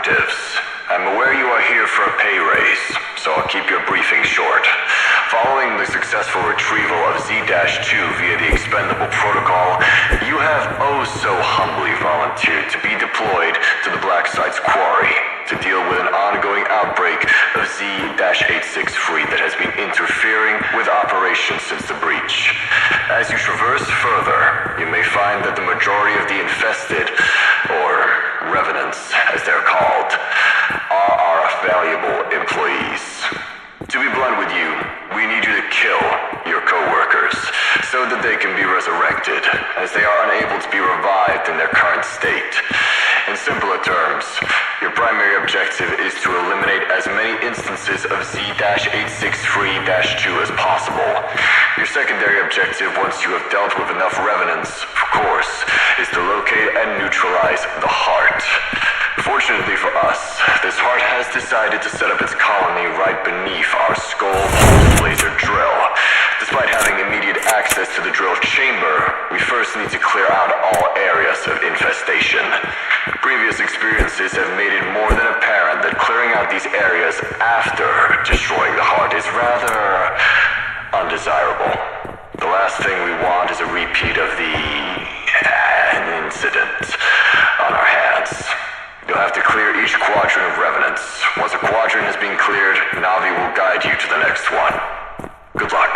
objectives. I'm aware you are here for a pay raise, so I'll keep your briefing short. Following the successful retrieval of Z-2 via the expendable protocol, you have oh so humbly volunteered to be deployed to the Black Site's quarry to deal with an ongoing outbreak of Z-863 that has been interfering with operations since the breach. As you traverse further, you may find that the majority of the infested, or revenants as they're called, are our valuable employees. To be blunt with you, we need you to kill your co-workers so that they can be resurrected, as they are unable to be revived in their current state. In simpler terms, your primary objective is to eliminate as many instances of Z-863-2 as possible. Your secondary objective, once you have dealt with enough revenants, of course, is to locate and neutralize the heart. Fortunately for us, this heart has decided to set up its colony right beneath our skull pulse laser drill. Despite having immediate access to the drill chamber, we first need to clear out all areas of infestation. Previous experiences have made it more than apparent that clearing out these areas after destroying the heart is rather undesirable. The last thing we want is a repeat of the incident on our hands. You'll have to clear each quadrant of revenants. Once a quadrant has been cleared, Navi will guide you to the next one. Good luck.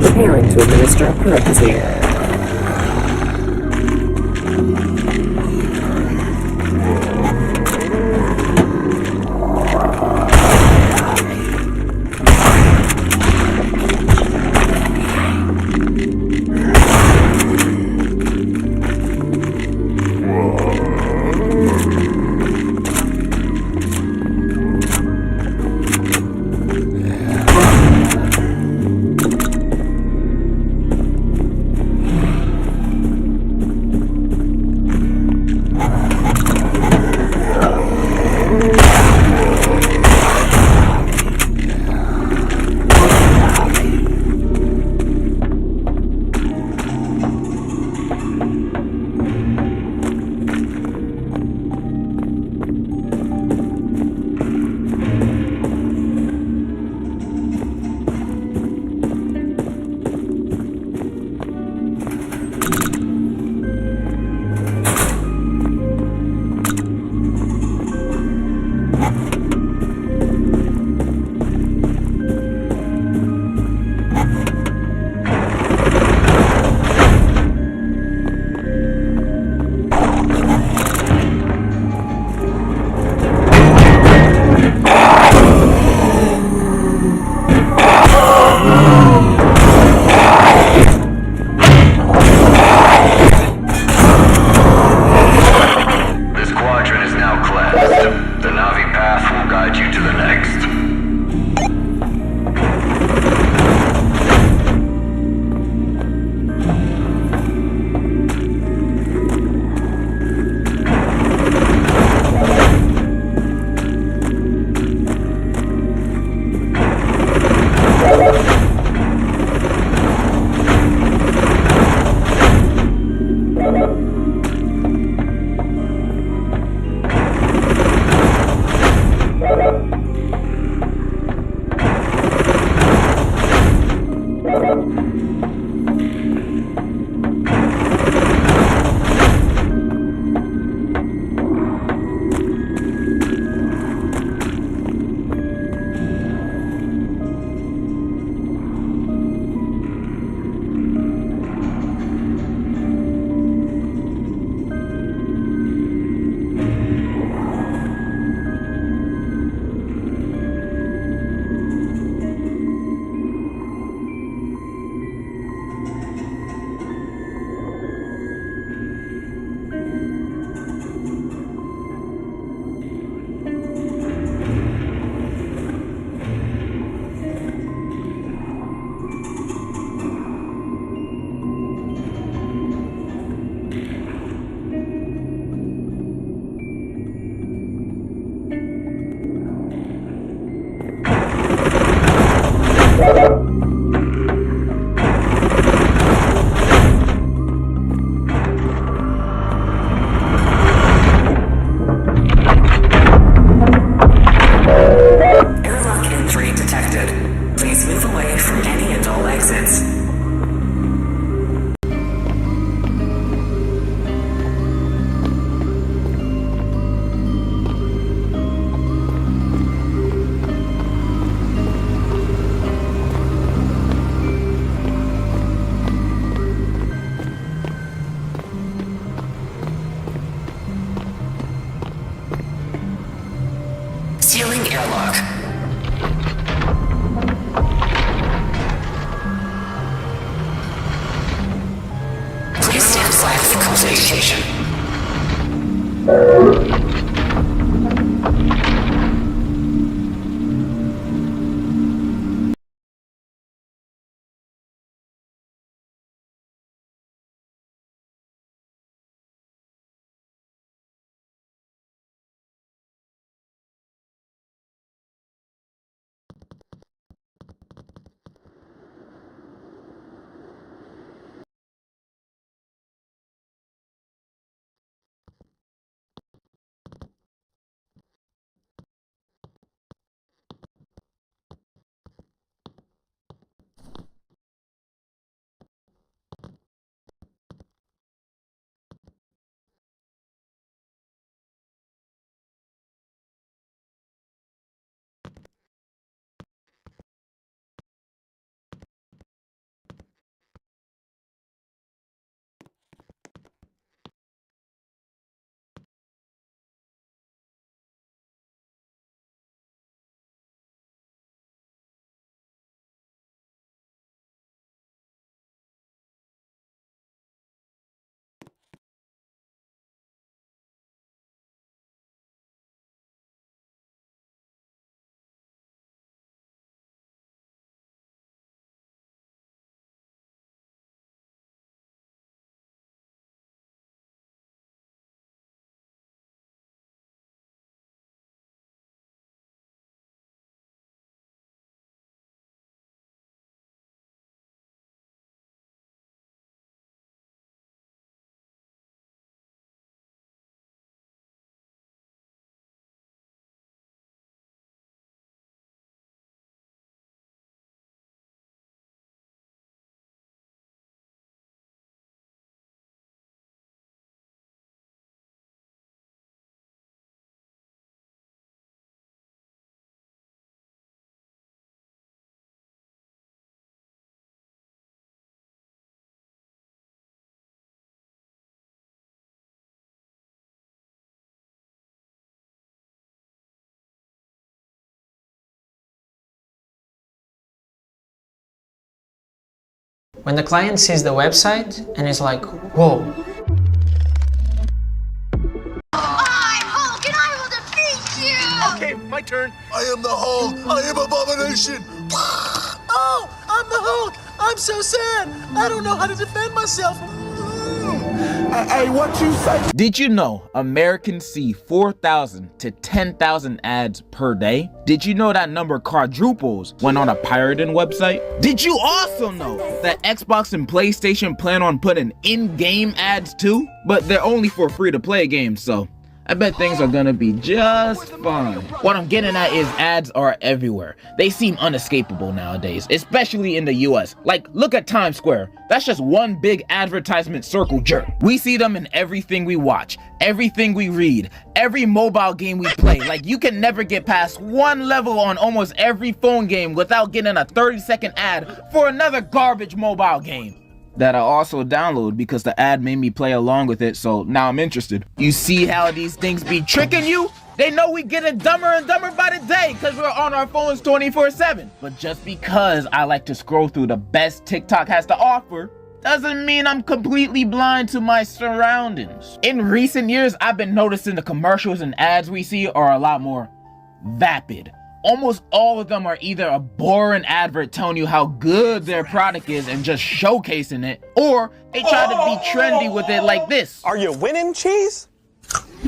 Preparing to administer epilepsy. flag for salutation. When the client sees the website and is like, whoa. I'm Hulk and I will defeat you! Okay, my turn. I am the Hulk. I am Abomination. Oh, I'm the Hulk. I'm so sad. I don't know how to defend myself. Hey, what you say? Did you know Americans see 4,000 to 10,000 ads per day? Did you know that number quadruples when on a pirated website? Did you also know that Xbox and PlayStation plan on putting in-game ads too? But they're only for free-to-play games, so I bet things are gonna be just fine. What I'm getting at is ads are everywhere. They seem unescapable nowadays, especially in the US. Like, look at Times Square. That's just one big advertisement circle jerk. We see them in everything we watch, everything we read, every mobile game we play. Like, you can never get past one level on almost every phone game without getting a 30-second ad for another garbage mobile game that I also download because the ad made me play along with it, so now I'm interested. You see how these things be tricking you? They know we getting dumber and dumber by the day because we're on our phones 24/7. But just because I like to scroll through the best TikTok has to offer doesn't mean I'm completely blind to my surroundings. In recent years, I've been noticing the commercials and ads we see are a lot more vapid. Almost all of them are either a boring advert telling you how good their product is and just showcasing it, or they try to be trendy with it like this. Are you winning, Cheese?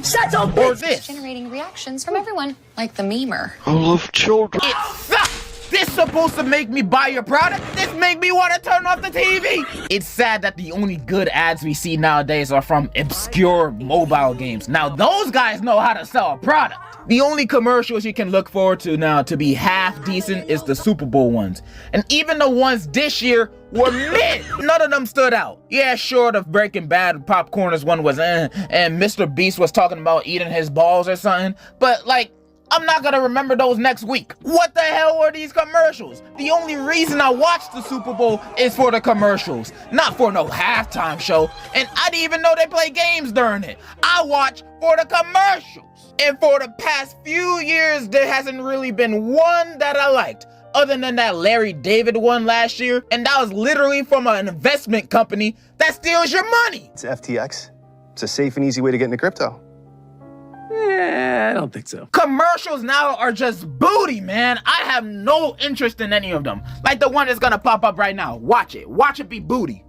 Shut up! Or this. Generating reactions from everyone, like the memer. I love children. It sucks! This supposed to make me buy your product? This make me want to turn off the TV? It's sad that the only good ads we see nowadays are from obscure mobile games. Now those guys know how to sell a product. The only commercials you can look forward to now to be half decent is the Super Bowl ones. And even the ones this year were mid. None of them stood out. Yeah, short of Breaking Bad, Popcorners one was and Mr. Beast was talking about eating his balls or something. But like, I'm not gonna remember those next week. What the hell were these commercials? The only reason I watched the Super Bowl is for the commercials, not for no halftime show. And I didn't even know they play games during it. I watch for the commercials. And for the past few years, there hasn't really been one that I liked. other than that Larry David one last year, and that was literally from an investment company that steals your money. It's FTX. It's a safe and easy way to get into crypto. Yeah, I don't think so. Commercials now are just booty, man. I have no interest in any of them. Like the one that's gonna pop up right now. Watch it. Watch it be booty.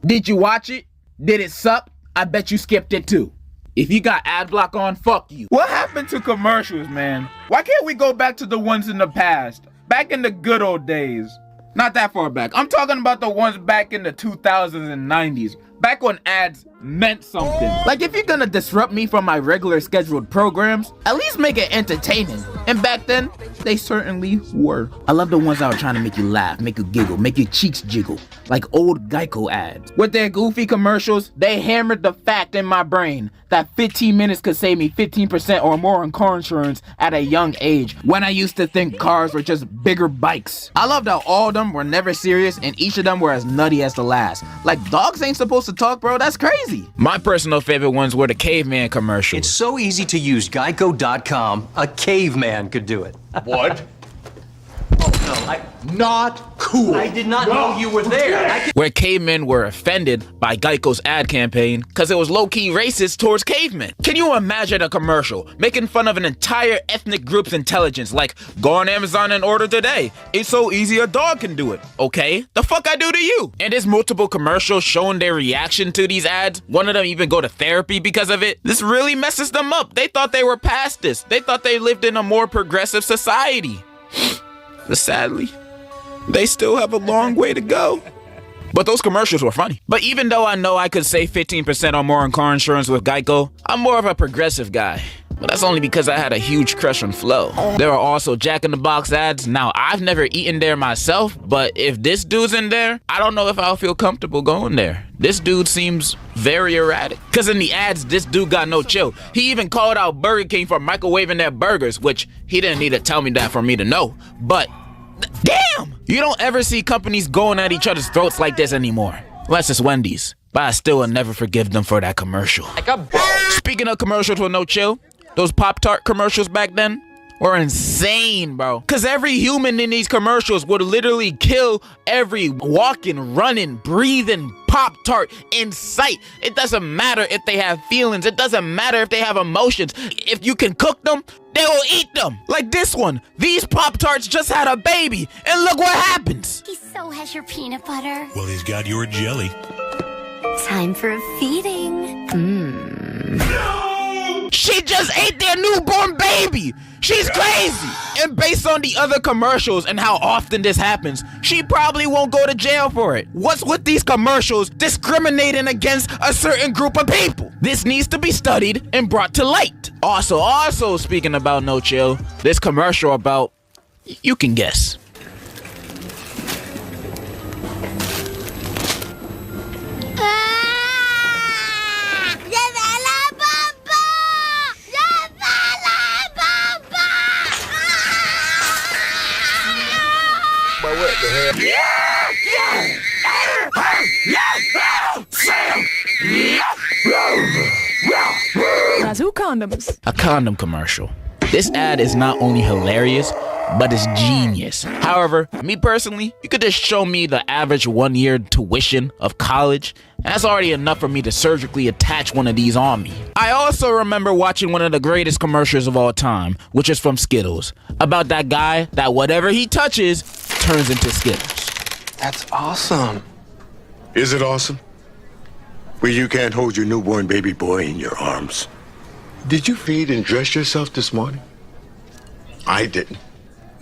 Did you watch it? Did it suck? I bet you skipped it too. If you got ad block on, fuck you. What happened to commercials, man? Why can't we go back to the ones in the past? Back in the good old days. Not that far back. I'm talking about the ones back in the 2000s and 90s. Back when ads meant something. Like if you're gonna disrupt me from my regular scheduled programs, at least make it entertaining. And back then, they certainly were. I love the ones that were trying to make you laugh, make you giggle, make your cheeks jiggle. Like old Geico ads. With their goofy commercials, they hammered the fact in my brain that 15 minutes could save me 15% or more on car insurance at a young age, when I used to think cars were just bigger bikes. I loved how all of them were never serious and each of them were as nutty as the last. Like dogs ain't supposed to talk, bro, that's crazy. My personal favorite ones were the caveman commercials. It's so easy to use. Geico.com. A caveman could do it. What? Not cool. I did not know you were there. Where cavemen were offended by Geico's ad campaign because it was low-key racist towards cavemen. Can you imagine a commercial making fun of an entire ethnic group's intelligence, like, go on Amazon and order today. It's so easy a dog can do it. Okay, the fuck I do to you? And there's multiple commercials showing their reaction to these ads. One of them even go to therapy because of it. This really messes them up. They thought they were past this. They thought they lived in a more progressive society. But sadly, they still have a long way to go. But those commercials were funny. But even though I know I could save 15% or more on car insurance with Geico, I'm more of a progressive guy. But that's only because I had a huge crush on Flo. There are also Jack in the Box ads. Now, I've never eaten there myself, but if this dude's in there, I don't know if I'll feel comfortable going there. This dude seems very erratic. Cause in the ads, this dude got no chill. He even called out Burger King for microwaving their burgers, which he didn't need to tell me that for me to know. But damn! You don't ever see companies going at each other's throats like this anymore. Unless it's Wendy's. But I still will never forgive them for that commercial. Speaking of commercials with no chill, those Pop-Tart commercials back then were insane, bro. Cause every human in these commercials would literally kill every walking, running, breathing Pop-Tart in sight. It doesn't matter if they have feelings. It doesn't matter if they have emotions. If you can cook them, they will eat them. Like this one. These Pop-Tarts just had a baby, and look what happens. He so has your peanut butter. Well, he's got your jelly. Time for a feeding. She just ate their newborn baby. She's crazy. And based on the other commercials and how often this happens, she probably won't go to jail for it. What's with these commercials discriminating against a certain group of people? This needs to be studied and brought to light. Also speaking about no chill, this commercial about, you can guess. Razoo condoms. A condom commercial. This ad is not only hilarious, but it's genius. However, me personally, you could just show me the average 1-year tuition of college, and that's already enough for me to surgically attach one of these on me. I also remember watching one of the greatest commercials of all time, which is from Skittles, about that guy that whatever he touches turns into Skittles. That's awesome. Is it awesome? Well, you can't hold your newborn baby boy in your arms. Did you feed and dress yourself this morning? I didn't.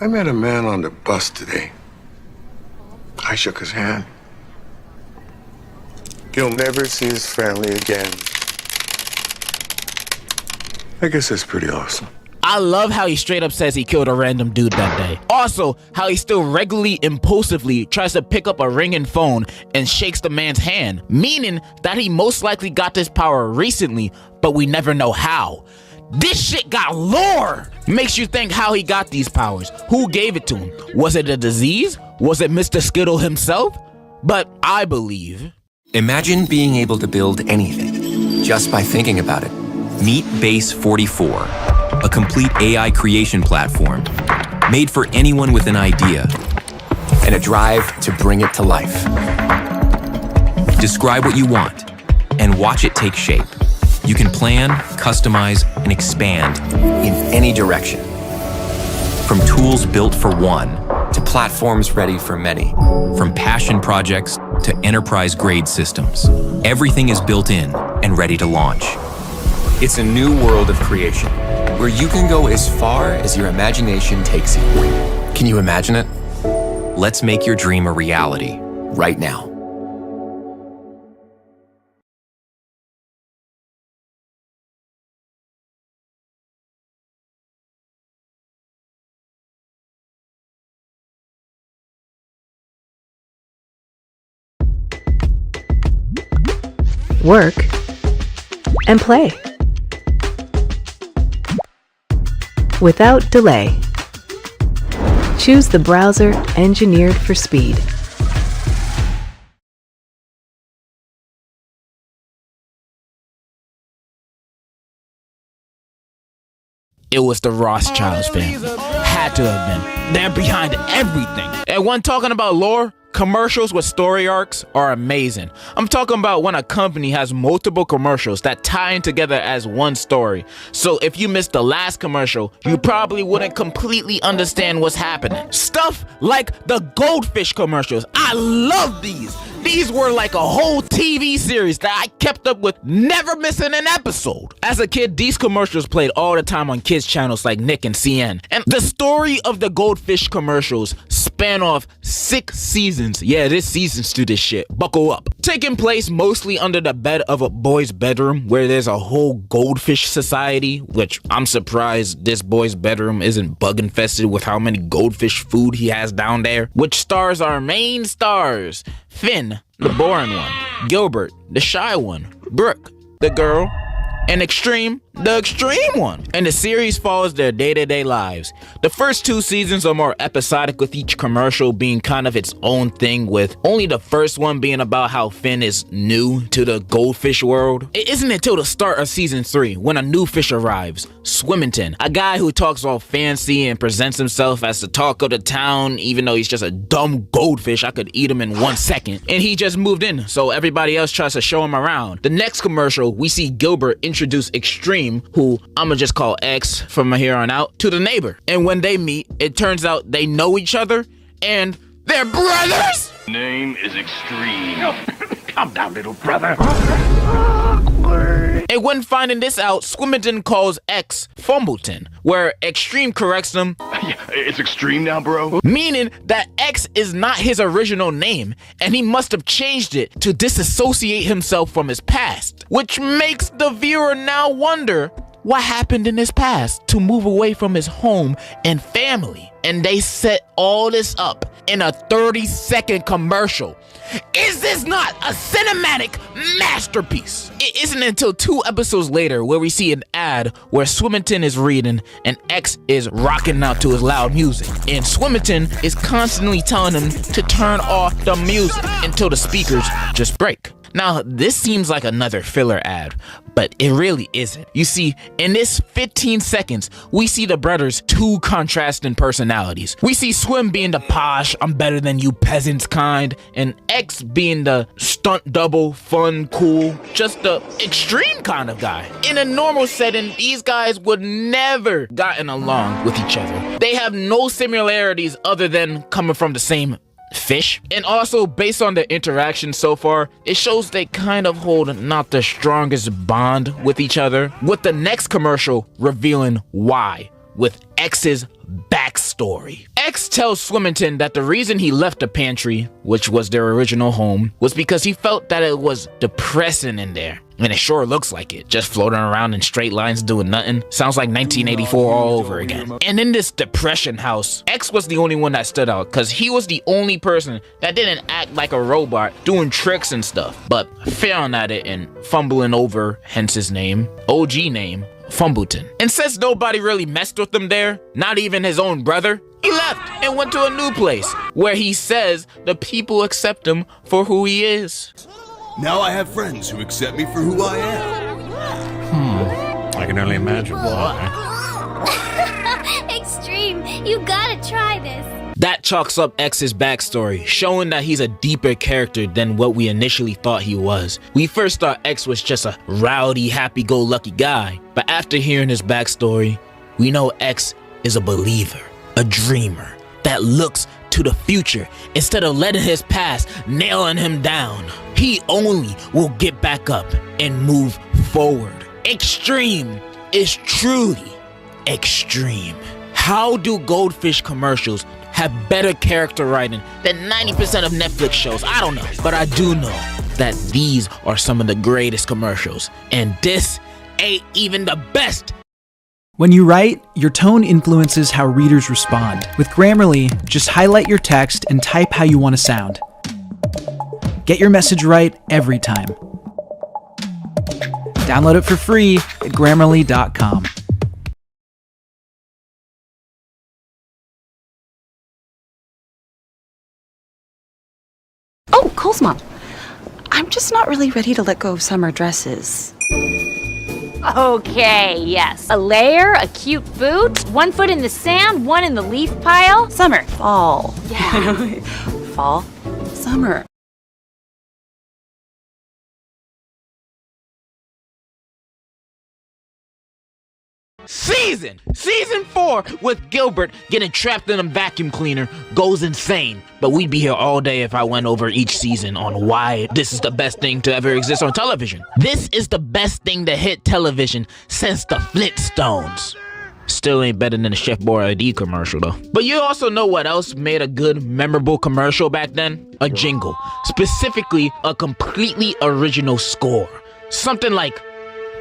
I met a man on the bus today. I shook his hand. He'll never see his family again. I guess that's pretty awesome. I love how he straight up says he killed a random dude that day. Also, how he still regularly, impulsively tries to pick up a ringing phone and shakes the man's hand, meaning that he most likely got this power recently, but we never know how. This shit got lore! Makes you think how he got these powers. Who gave it to him? Was it a disease? Was it Mr. Skittle himself? But I believe... Imagine being able to build anything just by thinking about it. Meet Base 44, a complete AI creation platform made for anyone with an idea and a drive to bring it to life. Describe what you want and watch it take shape. You can plan, customize, and expand in any direction. From tools built for one to platforms ready for many. From passion projects to enterprise-grade systems. Everything is built in and ready to launch. It's a new world of creation where you can go as far as your imagination takes you. Can you imagine it? Let's make your dream a reality right now. Work and play without delay. Choose the browser engineered for speed. It was the Rothschilds family. Had to have been. They're behind everything. And when talking about lore, commercials with story arcs are amazing. I'm talking about when a company has multiple commercials that tie in together as one story. So if you missed the last commercial, you probably wouldn't completely understand what's happening. Stuff like the goldfish commercials. I love these. These were like a whole TV series that I kept up with, never missing an episode. As a kid, these commercials played all the time on kids channels like Nick and CN. And the story of the goldfish commercials span off 6 seasons. Yeah, there's seasons to this shit. Buckle up. Taking place mostly under the bed of a boy's bedroom where there's a whole goldfish society, which I'm surprised this boy's bedroom isn't bug infested with how many goldfish food he has down there. Which stars our main stars: Finn, the boring one; Gilbert, the shy one; Brooke, the girl; and Extreme, the extreme one. And the series follows their day-to-day lives. The first 2 seasons are more episodic, with each commercial being kind of its own thing, with only the first one being about how Finn is new to the goldfish world. It isn't until the start of season 3 when a new fish arrives, Swimmington, a guy who talks all fancy and presents himself as the talk of the town, even though he's just a dumb goldfish. I could eat him in 1 second. And he just moved in, so everybody else tries to show him around. The next commercial, we see Gilbert introduce Extreme, who I'ma just call X from here on out, to the neighbor. And when they meet, it turns out they know each other and they're brothers. Name is Extreme. Calm down, little brother. And when finding this out, Swimmington calls X Fumbleton, where Extreme corrects him. Yeah, it's Extreme now, bro. Meaning that X is not his original name, and he must have changed it to disassociate himself from his past. Which makes the viewer now wonder what happened in his past to move away from his home and family. And they set all this up in a 30-second commercial. Is this not a cinematic masterpiece? It isn't until 2 episodes later where we see an ad where Swimmington is reading and X is rocking out to his loud music. And Swimmington is constantly telling him to turn off the music until the speakers just break. Now, this seems like another filler ad, but it really isn't. You see, in this 15 seconds, we see the brothers' 2 contrasting personalities. We see Swim being the posh, I'm better than you peasants kind, and X being the stunt double, fun, cool, just the extreme kind of guy. In a normal setting, these guys would never gotten along with each other. They have no similarities other than coming from the same fish. And also, based on the interaction so far, it shows they kind of hold not the strongest bond with each other, with the next commercial revealing why, with X's backstory. X tells Swimmington that the reason he left the pantry, which was their original home, was because he felt that it was depressing in there. And it sure looks like it, just floating around in straight lines doing nothing. Sounds like 1984 all over again. And in this depression house, X was the only one that stood out, because he was the only person that didn't act like a robot doing tricks and stuff, but failing at it and fumbling over, hence his name, OG name, Fumbleton. And since nobody really messed with him there, not even his own brother, he left and went to a new place where he says the people accept him for who he is. Now I have friends who accept me for who I am. I can only imagine why. Extreme, you gotta try this. That chalks up X's backstory, showing that he's a deeper character than what we initially thought he was. We first thought X was just a rowdy, happy-go-lucky guy, but after hearing his backstory, we know X is a believer, a dreamer, that looks to the future instead of letting his past nailing him down. He only will get back up and move forward. Extreme is truly extreme. How do Goldfish commercials have better character writing than 90% of Netflix shows? I don't know, but I do know that these are some of the greatest commercials, and this ain't even the best. When you write, your tone influences how readers respond. With Grammarly, just highlight your text and type how you want to sound. Get your message right every time. Download it for free at Grammarly.com. Oh, Cole's mom. I'm just not really ready to let go of summer dresses. Okay, yes. A layer, a cute boot, 1 foot in the sand, 1 in the leaf pile. Summer. Fall. Yeah. Fall. Summer. Season 4 with Gilbert getting trapped in a vacuum cleaner goes insane. But we'd be here all day if I went over each season on why this is the best thing to ever exist on television. This is the best thing to hit television since the Flintstones. Still ain't better than the Chef Boyardee commercial though. But you also know what else made a good, memorable commercial back then? A jingle. Specifically, a completely original score. Something like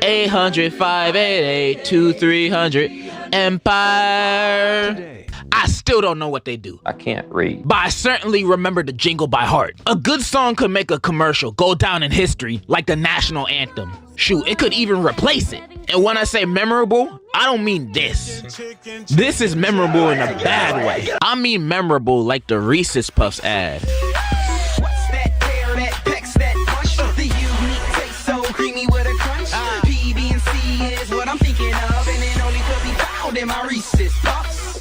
800 588 2300 Empire. I still don't know what they do. I can't read. But I certainly remember the jingle by heart. A good song could make a commercial go down in history like the national anthem. Shoot, it could even replace it. And when I say memorable, I don't mean this. This is memorable in a bad way. I mean memorable like the Reese's Puffs ad.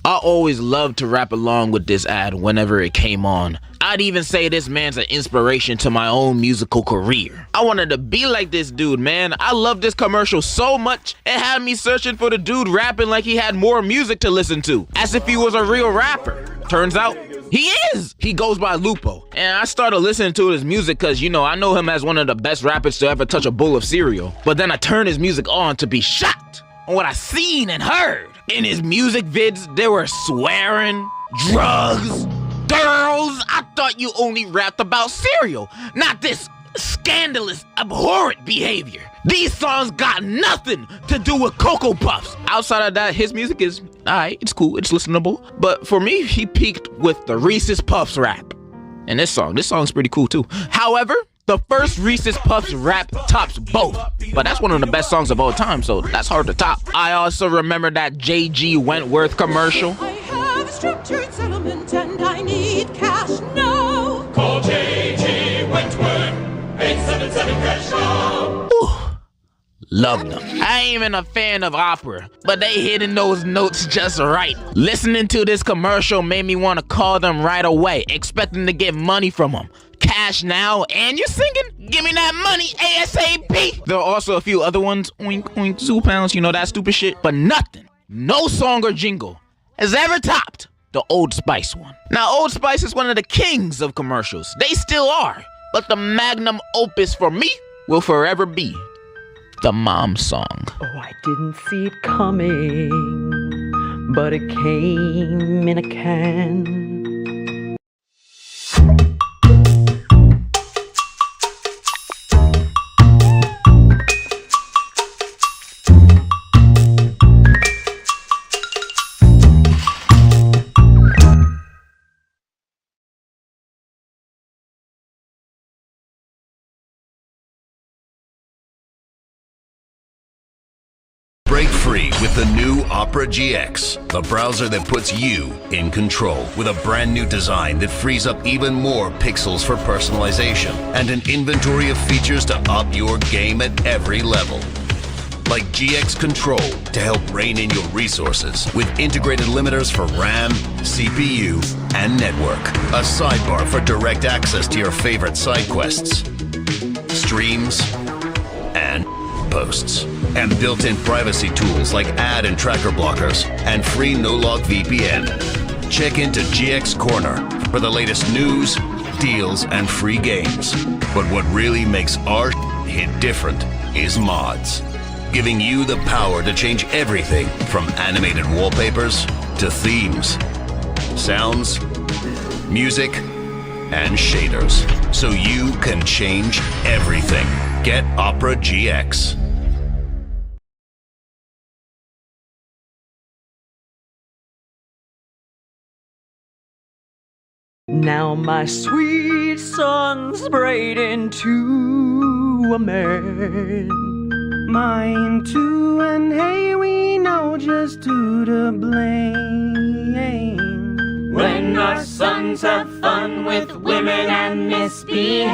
I always loved to rap along with this ad whenever it came on. I'd even say this man's an inspiration to my own musical career. I wanted to be like this dude, man. I love this commercial so much, it had me searching for the dude rapping like he had more music to listen to, as if he was a real rapper. Turns out, he is! He goes by Lupo. And I started listening to his music because, you know, I know him as one of the best rappers to ever touch a bowl of cereal. But then I turned his music on to be shocked on what I seen and heard. In his music vids, there were swearing, drugs, girls. I thought you only rapped about cereal, not this scandalous, abhorrent behavior. These songs got nothing to do with Cocoa Puffs. Outside of that, his music is alright, it's cool, it's listenable. But for me, he peaked with the Reese's Puffs rap. And this song's pretty cool too. However, the first Reese's Puffs rap tops both, but that's one of the best songs of all time, so that's hard to top. I also remember that J.G. Wentworth commercial. I have structured settlement and I need cash now. Call J.G. Wentworth, 877 cash now. Loved them. I ain't even a fan of opera, but they hitting those notes just right. Listening to this commercial made me want to call them right away, expecting to get money from them. Cash now, and you're singing? Give me that money ASAP. There are also a few other ones, oink oink zoo pounds, you know, that stupid shit, but nothing, no song or jingle has ever topped the Old Spice one. Now, Old Spice is one of the kings of commercials. They still are, but the magnum opus for me will forever be the mom song. Oh, I didn't see it coming, but it came in a can. Break free with the new Opera GX, the browser that puts you in control. With a brand new design that frees up even more pixels for personalization and an inventory of features to up your game at every level. Like GX Control to help rein in your resources with integrated limiters for RAM, CPU, and network. A sidebar for direct access to your favorite side quests, streams, and posts. And built-in privacy tools like ad and tracker blockers and free no-log VPN. Check into GX Corner for the latest news, deals, and free games. But what really makes our hit different is mods, giving you the power to change everything from animated wallpapers to themes, sounds, music, and shaders, so you can change everything. Get Opera GX. Now my sweet son's braid into a man. Mine too, and hey, we know just who to blame. When our sons have fun with women and misbehave.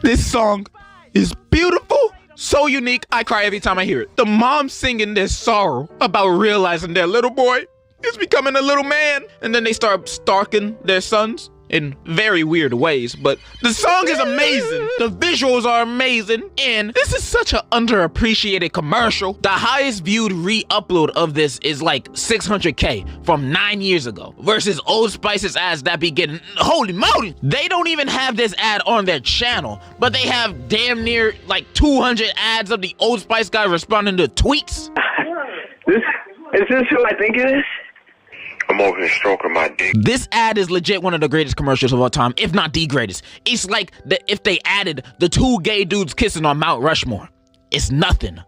This song is beautiful, so unique, I cry every time I hear it. The mom singing their sorrow about realizing their little boy is becoming a little man, and then they start stalking their sons in very weird ways, but the song is amazing, the visuals are amazing, and this is such an underappreciated commercial. The highest viewed re-upload of this is like 600K from 9 years ago versus Old Spice's ads that be getting, holy moly, they don't even have this ad on their channel, but they have damn near like 200 ads of the Old Spice guy responding to tweets. Is this who I think it is? I'm over here stroking my dick. This ad is legit one of the greatest commercials of all time, if not the greatest. It's like if they added the two gay dudes kissing on Mount Rushmore. It's nothing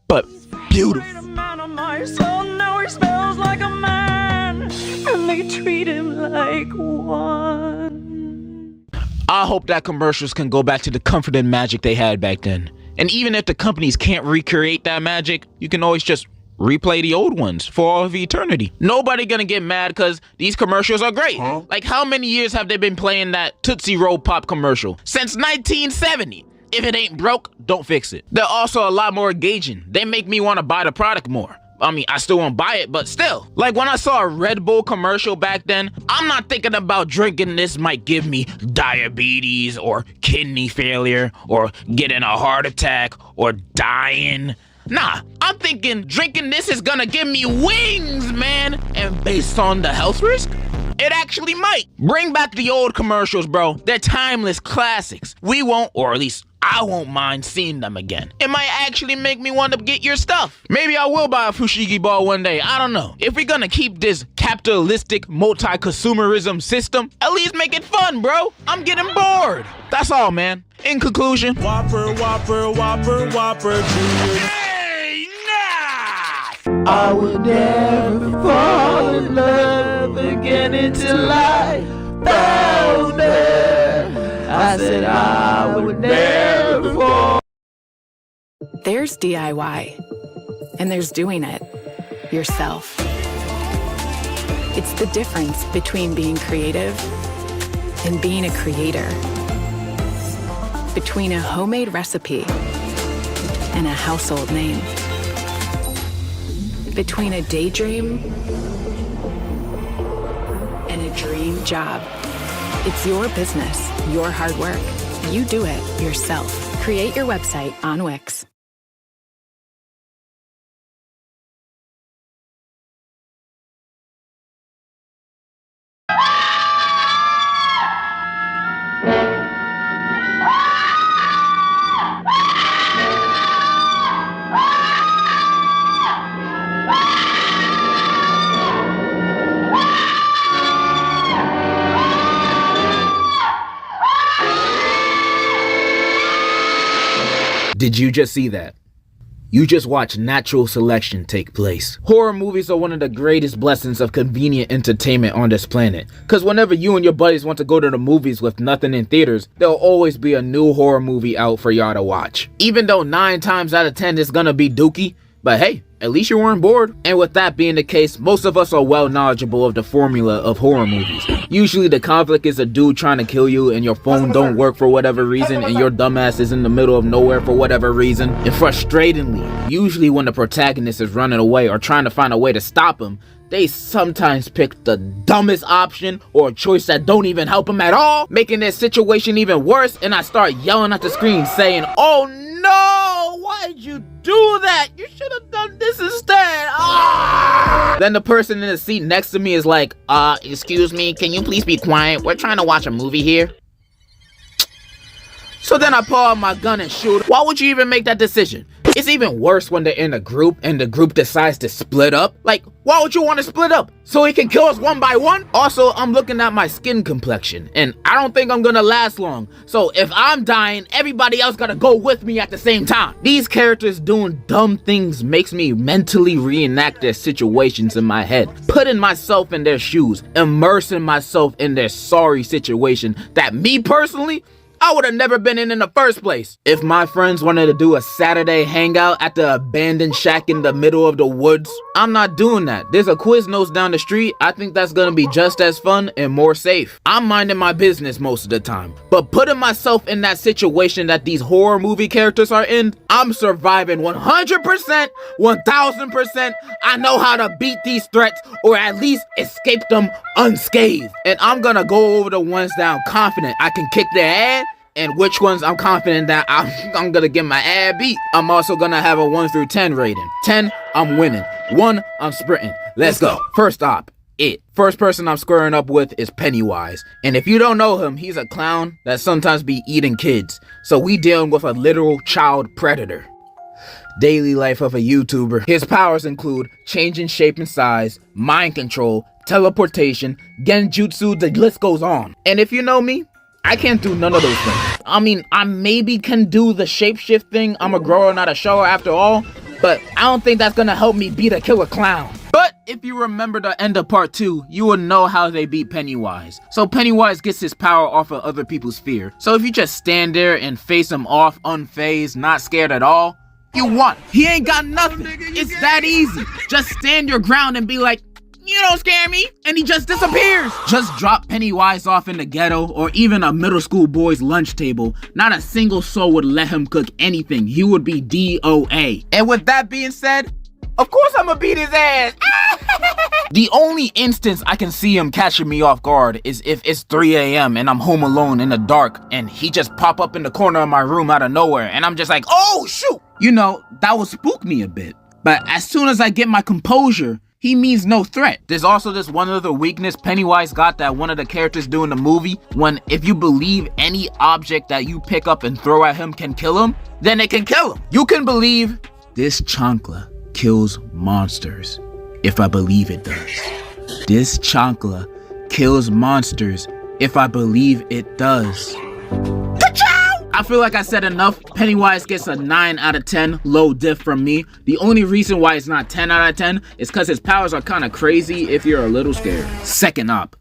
but beautiful. Now he smells like a man, and they treat him like one. I hope that commercials can go back to the comfort and magic they had back then. And even if the companies can't recreate that magic, you can always just replay the old ones for all of eternity. Nobody gonna get mad because these commercials are great. Like, how many years have they been playing that Tootsie Roll Pop commercial? Since 1970. If it ain't broke, don't fix it. They're also a lot more engaging. They make me want to buy the product more. I mean, I still won't buy it, but still. Like, when I saw a Red Bull commercial back then, I'm not thinking about drinking this might give me diabetes or kidney failure or getting a heart attack or dying. Nah, I'm thinking drinking this is gonna give me wings, man. And based on the health risk, it actually might. Bring back the old commercials, bro. They're timeless classics. We won't, or at least I won't mind seeing them again. It might actually make me want to get your stuff. Maybe I will buy a Fushigi ball one day, I don't know. If we're gonna keep this capitalistic multi-consumerism system, at least make it fun, bro. I'm getting bored. That's all, man. In conclusion, Whopper, Whopper, Whopper, Whopper, Junior. I would never fall in love again until I found her. I said I would never fall. There's DIY, and there's doing it yourself. It's the difference between being creative and being a creator. Between a homemade recipe and a household name. Between a daydream and a dream job. It's your business, your hard work. You do it yourself. Create your website on Wix. Did you just see that? You just watched natural selection take place. Horror movies are one of the greatest blessings of convenient entertainment on this planet. Cause whenever you and your buddies want to go to the movies with nothing in theaters, there'll always be a new horror movie out for y'all to watch. Even though 9 times out of 10 it's gonna be dookie, but hey, At least you weren't bored. And with that being the case, most of us are well knowledgeable of the formula of horror movies. Usually the conflict is a dude trying to kill you and your phone don't work for whatever reason and your dumbass is in the middle of nowhere for whatever reason. And frustratingly, usually when the protagonist is running away or trying to find a way to stop him, they sometimes pick the dumbest option or a choice that don't even help them at all, making their situation even worse, and I start yelling at the screen saying, "Oh no, why'd you do that? You should have done this instead." Ah! Then the person in the seat next to me is like, excuse me, can you please be quiet? We're trying to watch a movie here. So then I pull out my gun and shoot. Why would you even make that decision? It's even worse when they're in a group and the group decides to split up. Like, why would you want to split up? So he can kill us one by one? Also, I'm looking at my skin complexion and I don't think I'm gonna last long. So if I'm dying, everybody else gotta go with me at the same time. These characters doing dumb things makes me mentally reenact their situations in my head, putting myself in their shoes, immersing myself in their sorry situation that me personally, I would have never been in the first place. If my friends wanted to do a Saturday hangout at the abandoned shack in the middle of the woods, I'm not doing that. There's a Quiznos down the street. I think that's gonna be just as fun and more safe. I'm minding my business most of the time, but putting myself in that situation that these horror movie characters are in, I'm surviving 100%, 1000%. I know how to beat these threats or at least escape them unscathed. And I'm gonna go over the ones that I'm confident I can kick their ass, and which ones I'm confident that I'm gonna get my ass beat. I'm also gonna have a 1 through 10 rating. 10, I'm winning. 1, I'm sprinting. Let's go. First op, it. First person I'm squaring up with is Pennywise. And if you don't know him, he's a clown that sometimes be eating kids. So we dealing with a literal child predator. Daily life of a YouTuber. His powers include changing shape and size, mind control, teleportation, genjutsu, the list goes on. And if you know me, I can't do none of those things. I mean, I maybe can do the shapeshift thing. I'm a grower, not a shower after all. But I don't think that's gonna help me beat a killer clown. But if you remember the end of part 2, you will know how they beat Pennywise. So Pennywise gets his power off of other people's fear. So if you just stand there and face him off unfazed, not scared at all, you won. He ain't got nothing. It's that easy. Just stand your ground and be like, "You don't scare me," and he just disappears. Just drop Pennywise off in the ghetto or even a middle school boy's lunch table. Not a single soul would let him cook anything. He would be DOA. And with that being said, of course I'm gonna beat his ass. The only instance I can see him catching me off guard is if it's 3 a.m. and I'm home alone in the dark and he just pop up in the corner of my room out of nowhere and I'm just like, oh shoot. You know, that would spook me a bit. But as soon as I get my composure, he means no threat. There's also this one other weakness Pennywise got that one of the characters do in the movie, when if you believe any object that you pick up and throw at him can kill him, then it can kill him. You can believe this chancla kills monsters, if I believe it does. This chancla kills monsters, if I believe it does. I feel like I said enough. Pennywise gets a 9 out of 10, low diff from me. The only reason why it's not 10 out of 10 is because his powers are kind of crazy if you're a little scared. Second op.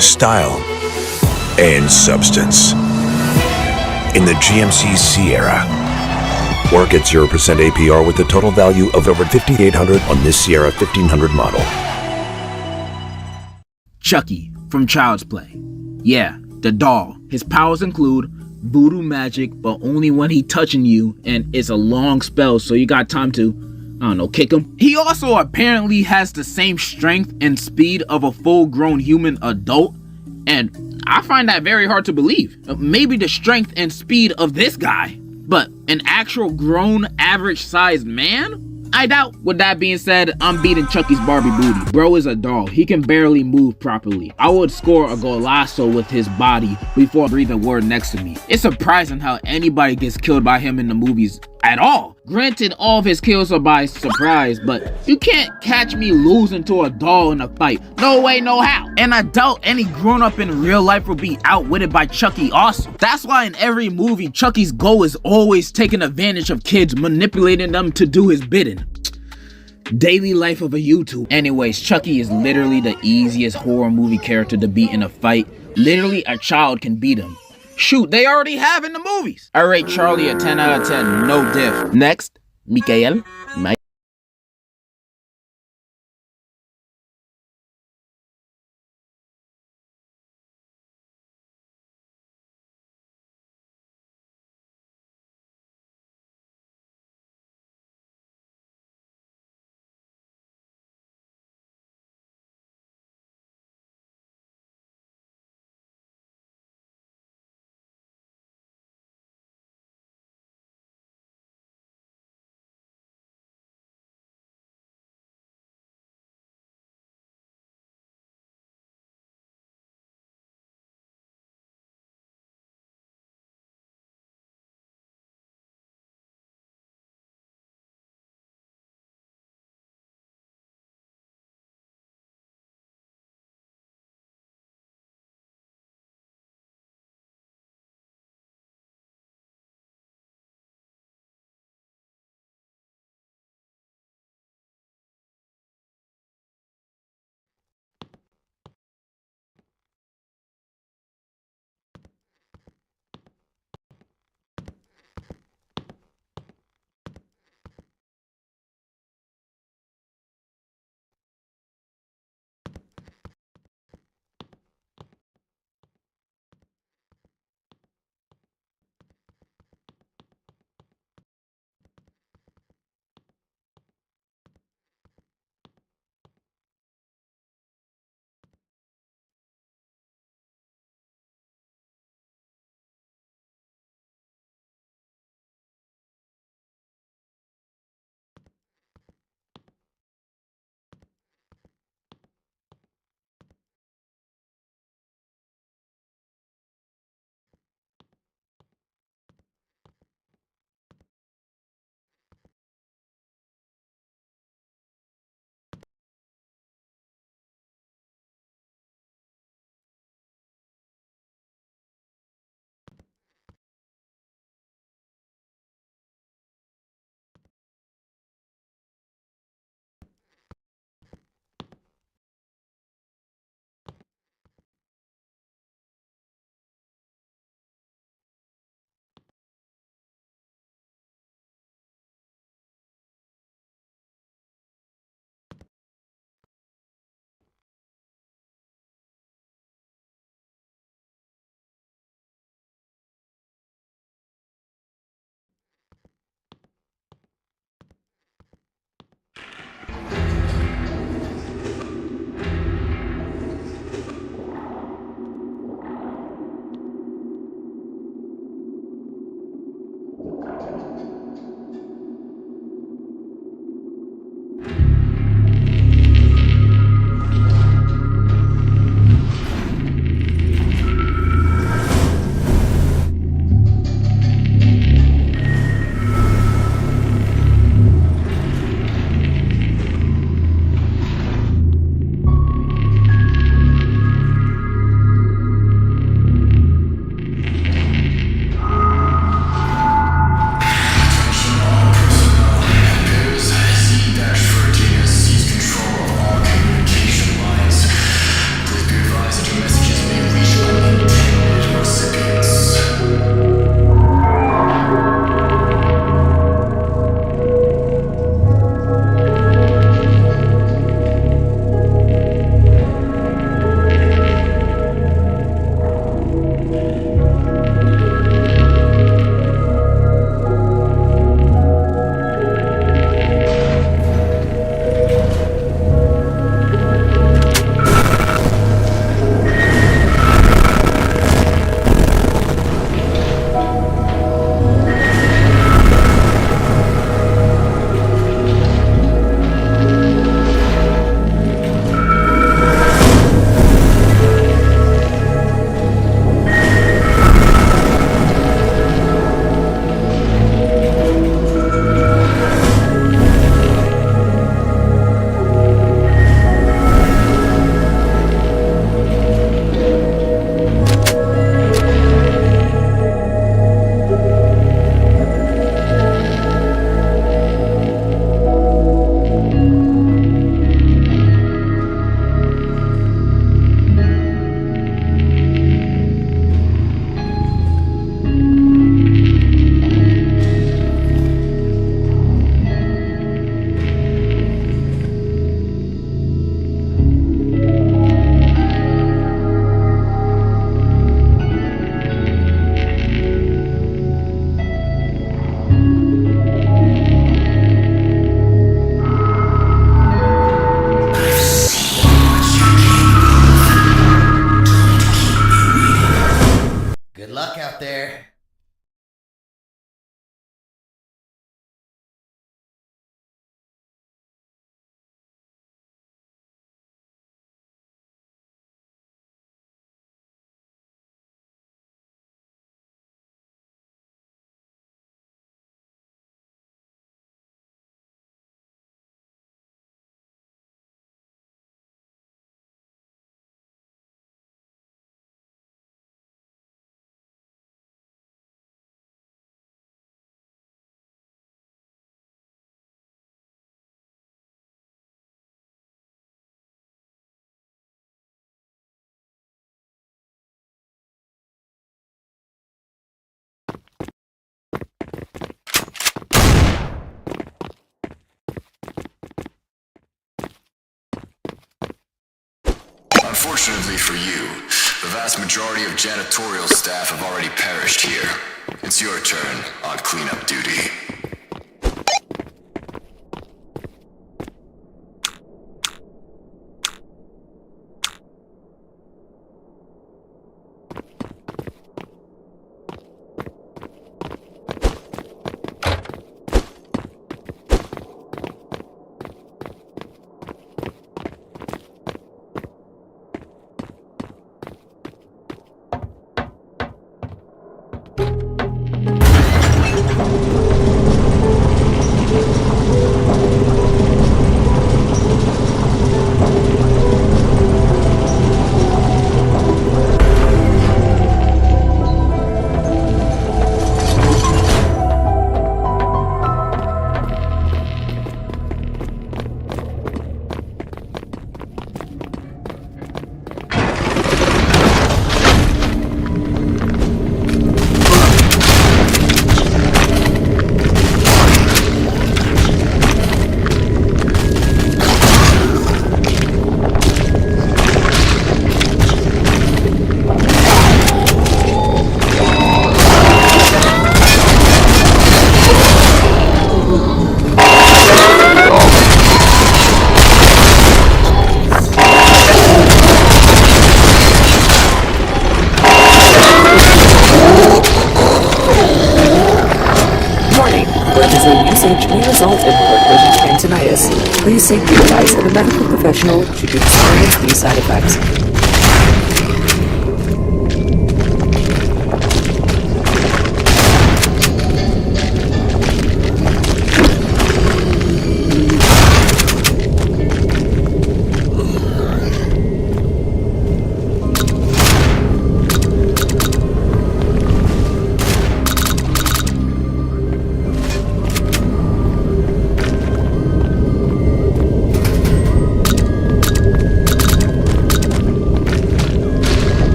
Style and substance. In the GMC Sierra, work at 0% APR with a total value of over $5,800 on this Sierra 1500 model. Chucky from Child's Play. Yeah, the doll. His powers include voodoo magic, but only when he touching you, and it's a long spell, so you got time to, I don't know, kick him. He also apparently has the same strength and speed of a full-grown human adult, and I find that very hard to believe. Maybe the strength and speed of this guy, but an actual grown, average-sized man? I doubt. With that being said, I'm beating Chucky's Barbie booty. Bro is a doll. He can barely move properly. I would score a golazo with his body before I breathe a word next to me. It's surprising how anybody gets killed by him in the movies at all. Granted, all of his kills are by surprise, but you can't catch me losing to a doll in a fight. No way, no how. And I doubt any grown-up in real life will be outwitted by Chucky also. That's why in every movie, Chucky's goal is always taking advantage of kids, manipulating them to do his bidding. Daily life of a YouTuber. Anyways, Chucky is literally the easiest horror movie character to beat in a fight. Literally, a child can beat him. Shoot, they already have in the movies. I rate Charlie a 10 out of 10, no diff. Next, Mikael. Unfortunately for you, the vast majority of janitorial staff have already perished here. It's your turn on cleanup duty. Please seek the advice of a medical professional should you experience these side effects.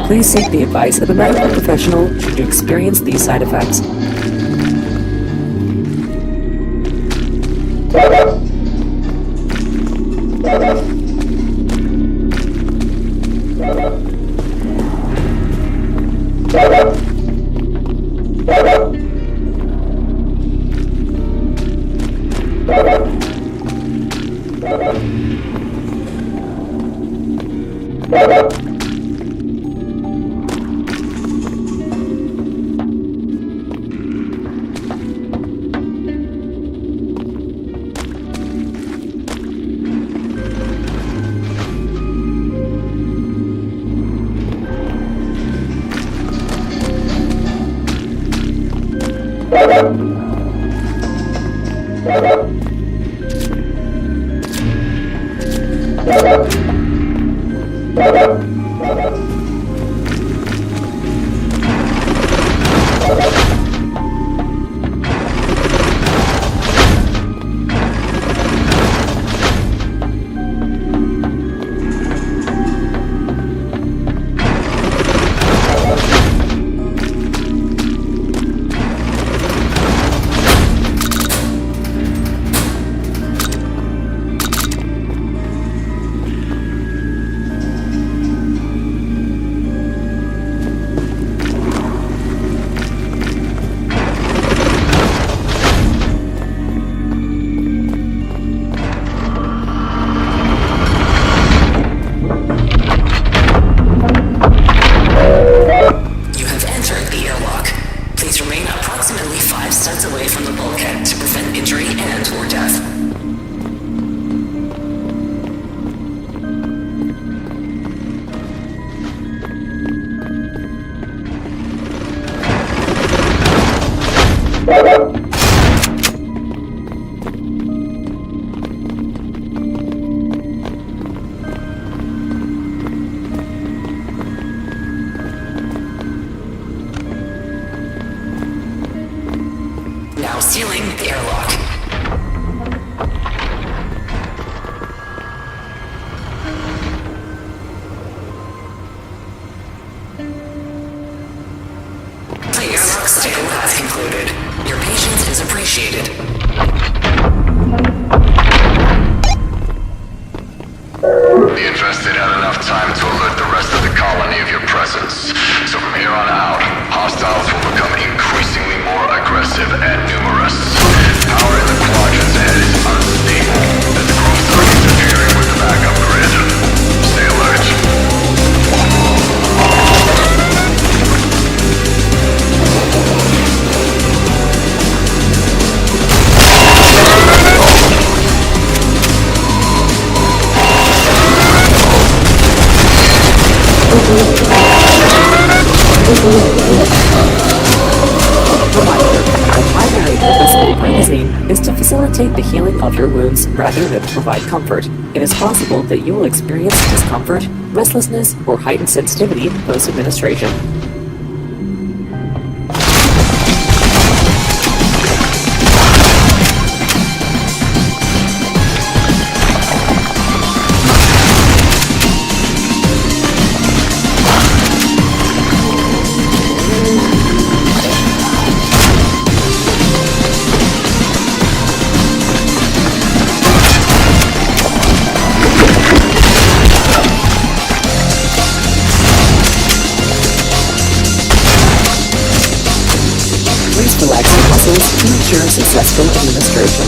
Please seek the advice of a medical professional should you experience these side effects. initiated. The infested had enough time to alert the rest of the colony of your presence. So from here on out, hostiles will become increasingly more aggressive and numerous. Power in the quadrants ahead is unstable, as groups are interfering with the backup grid. Stay alert. Reminder, the primary purpose of Promazine is to facilitate the healing of your wounds rather than to provide comfort. It is possible that you will experience discomfort, restlessness, or heightened sensitivity post-administration. Relax your muscles to ensure successful administration.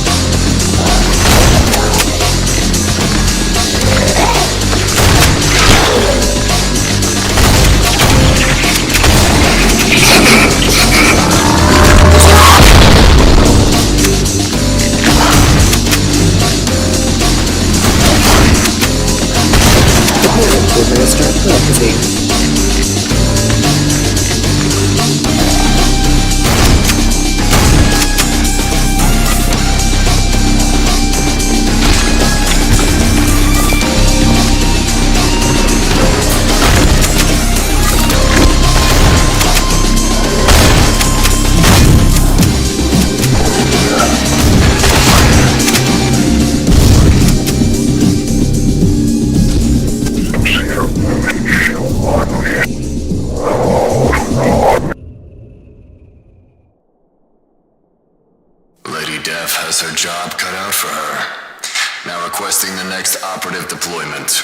Preparing to administer Promazine. Lady Death has her job cut out for her. Now requesting the next operative deployment.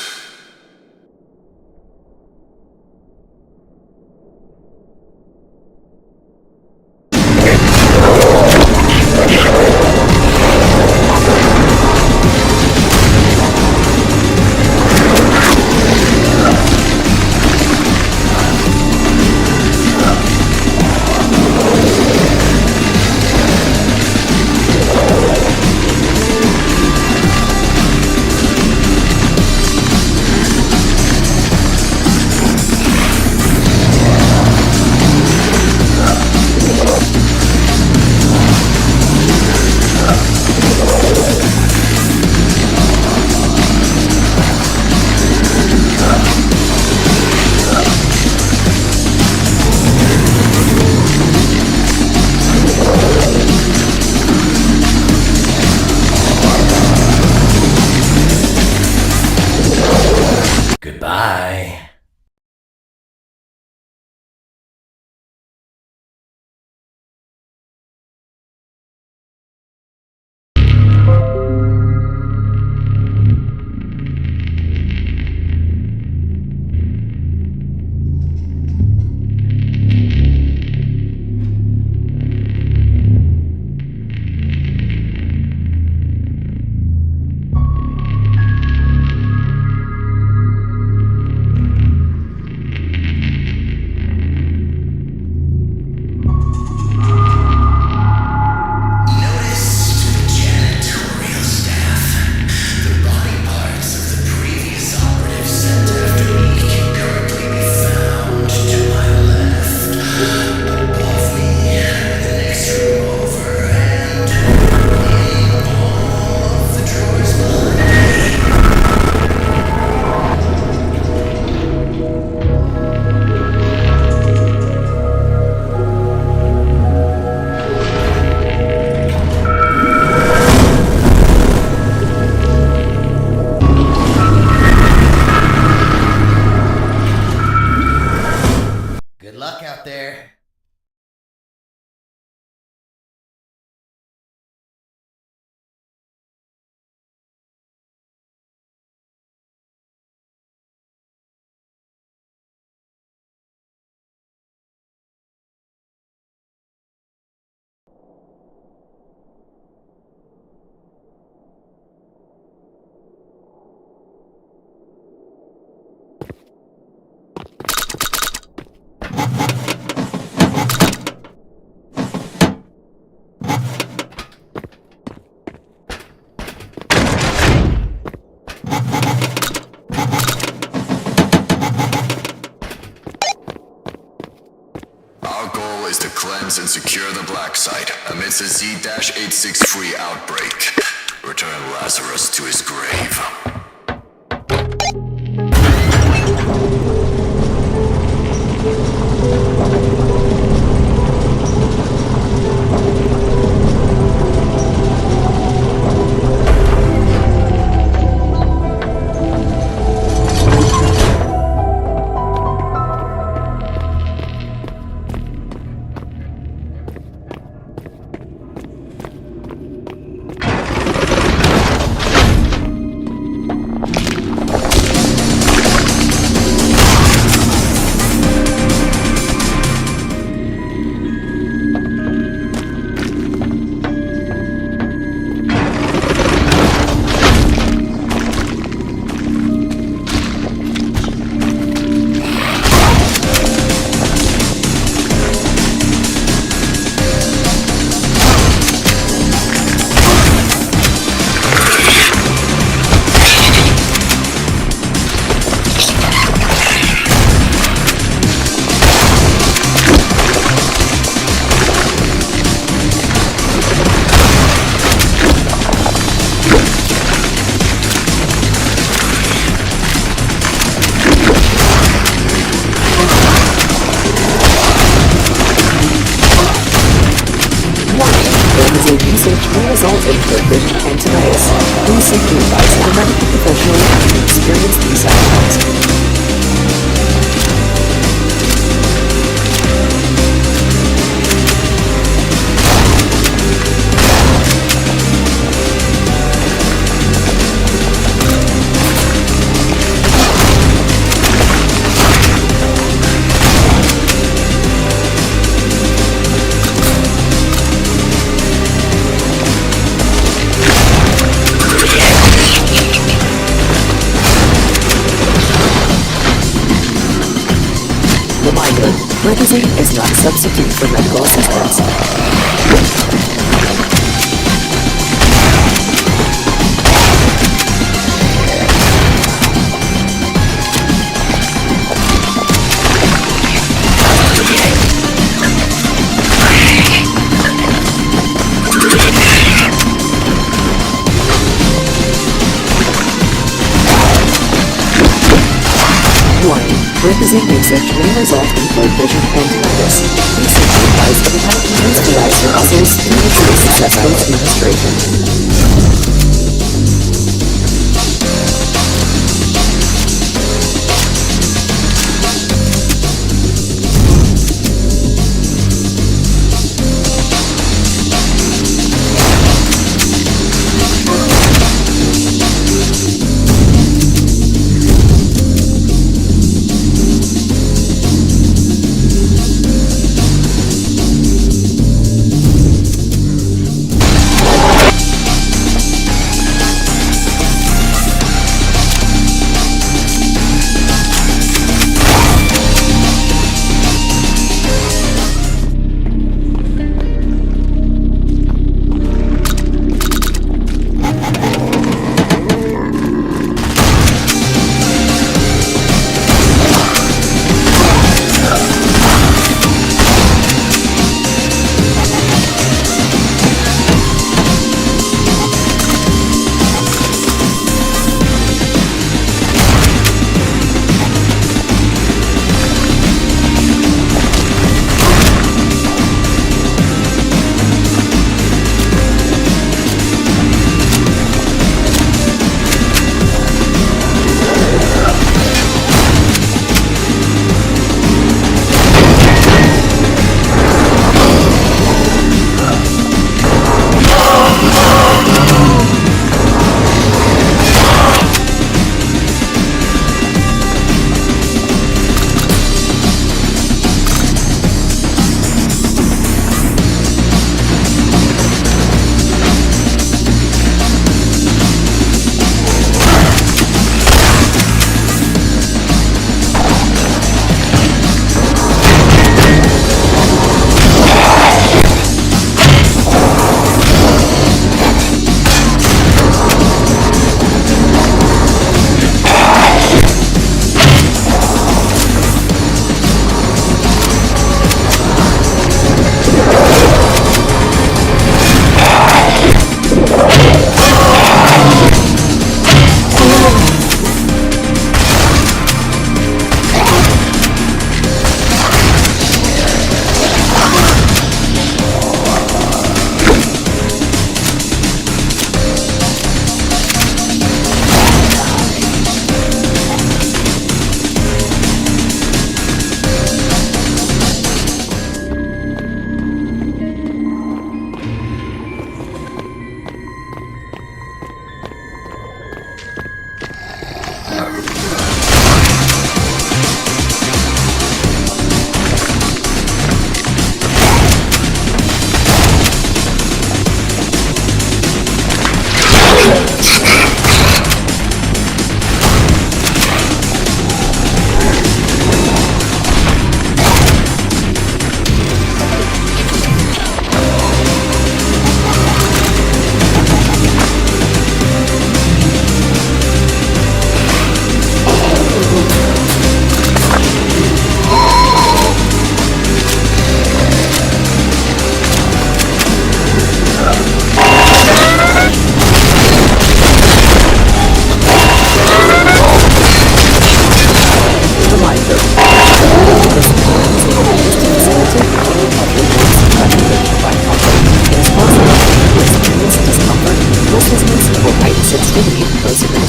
Goodbye. Our goal is to cleanse and secure the black site amidst a Z-86 free outbreak. Return Lazarus to his grave. Research may result in blurred vision and tinnitus. Please seek the advice of a medical professional if you experience these side effects. Reminder, Methazine is not a substitute for medical assistance. Warning, Methazine usage may result in blurred vision and tinnitus. Please seek the advice of a medical device or others to ensure successful administration.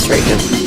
registration.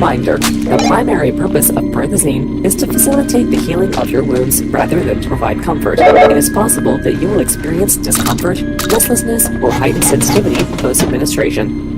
Reminder, the primary purpose of Prithazine is to facilitate the healing of your wounds rather than to provide comfort. It is possible that you will experience discomfort, restlessness, or heightened sensitivity post-administration.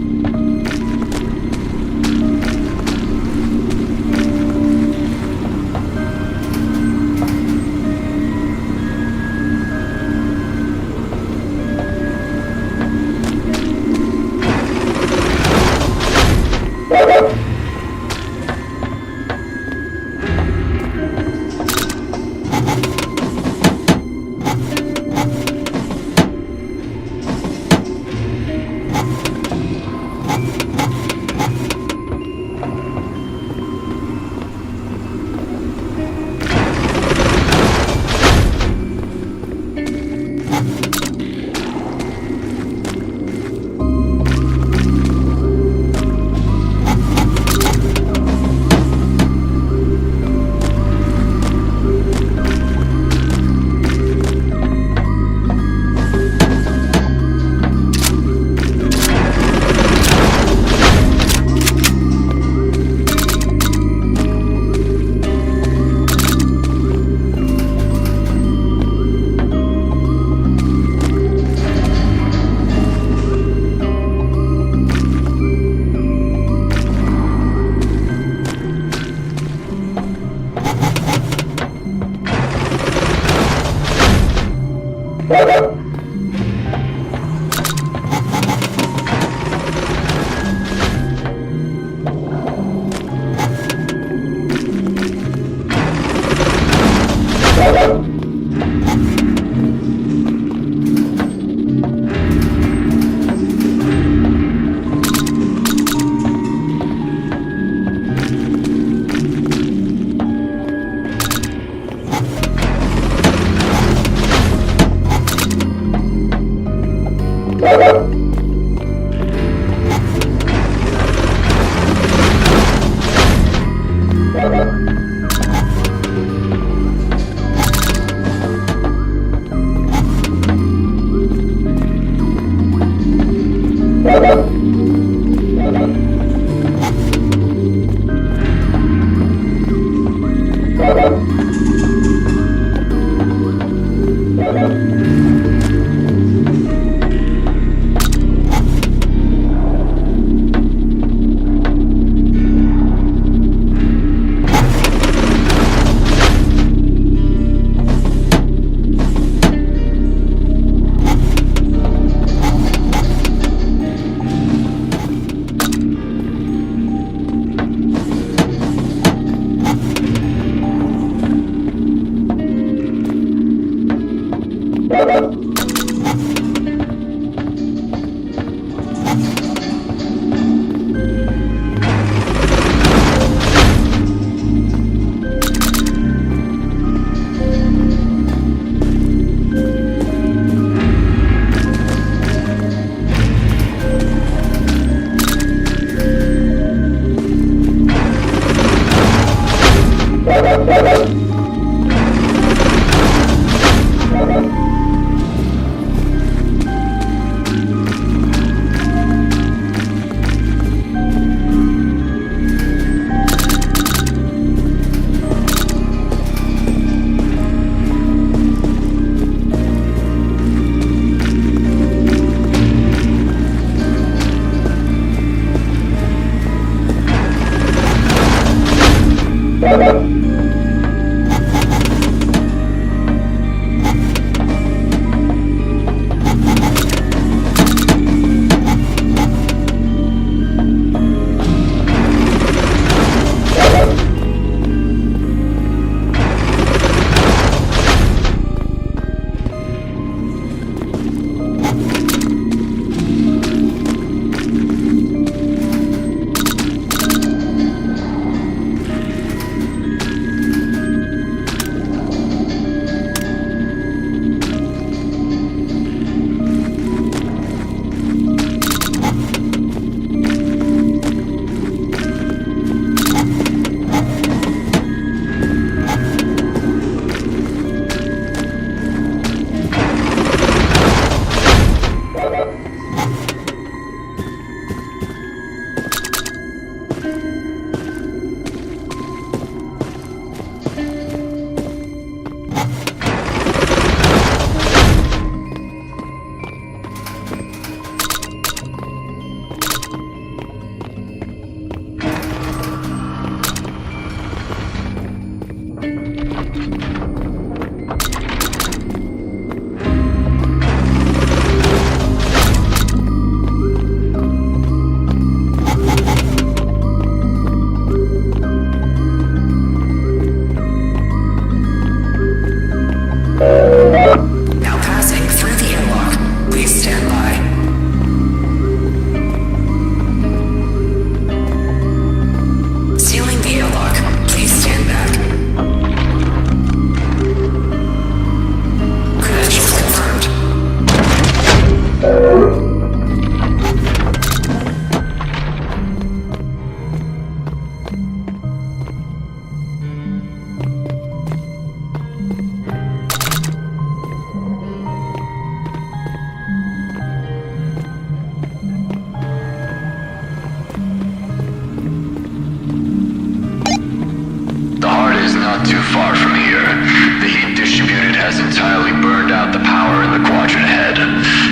has entirely burned out the power in the quadrant head.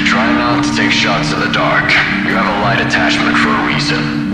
Try not to take shots in the dark. You have a light attachment for a reason.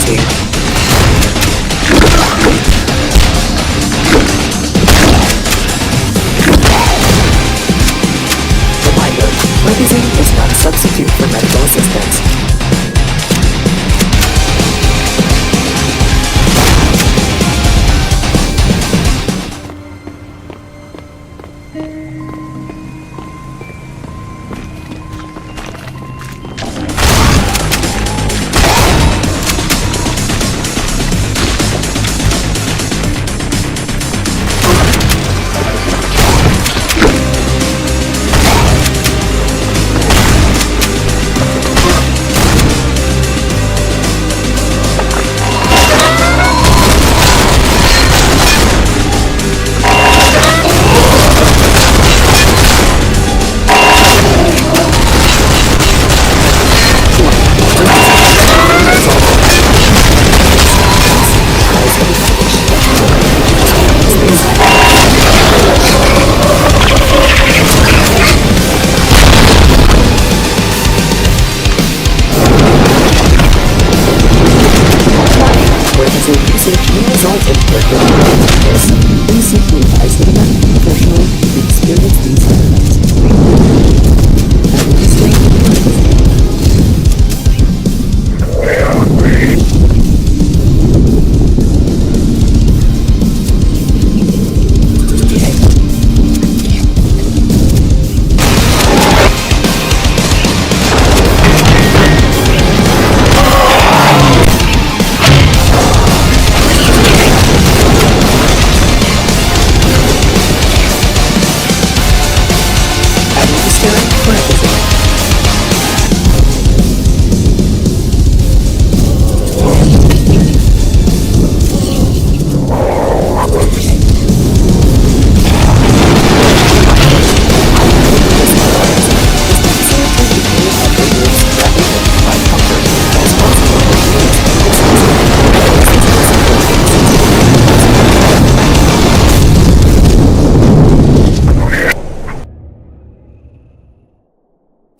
privacy. Reminder, Webizine is not a substitute for medical assistance.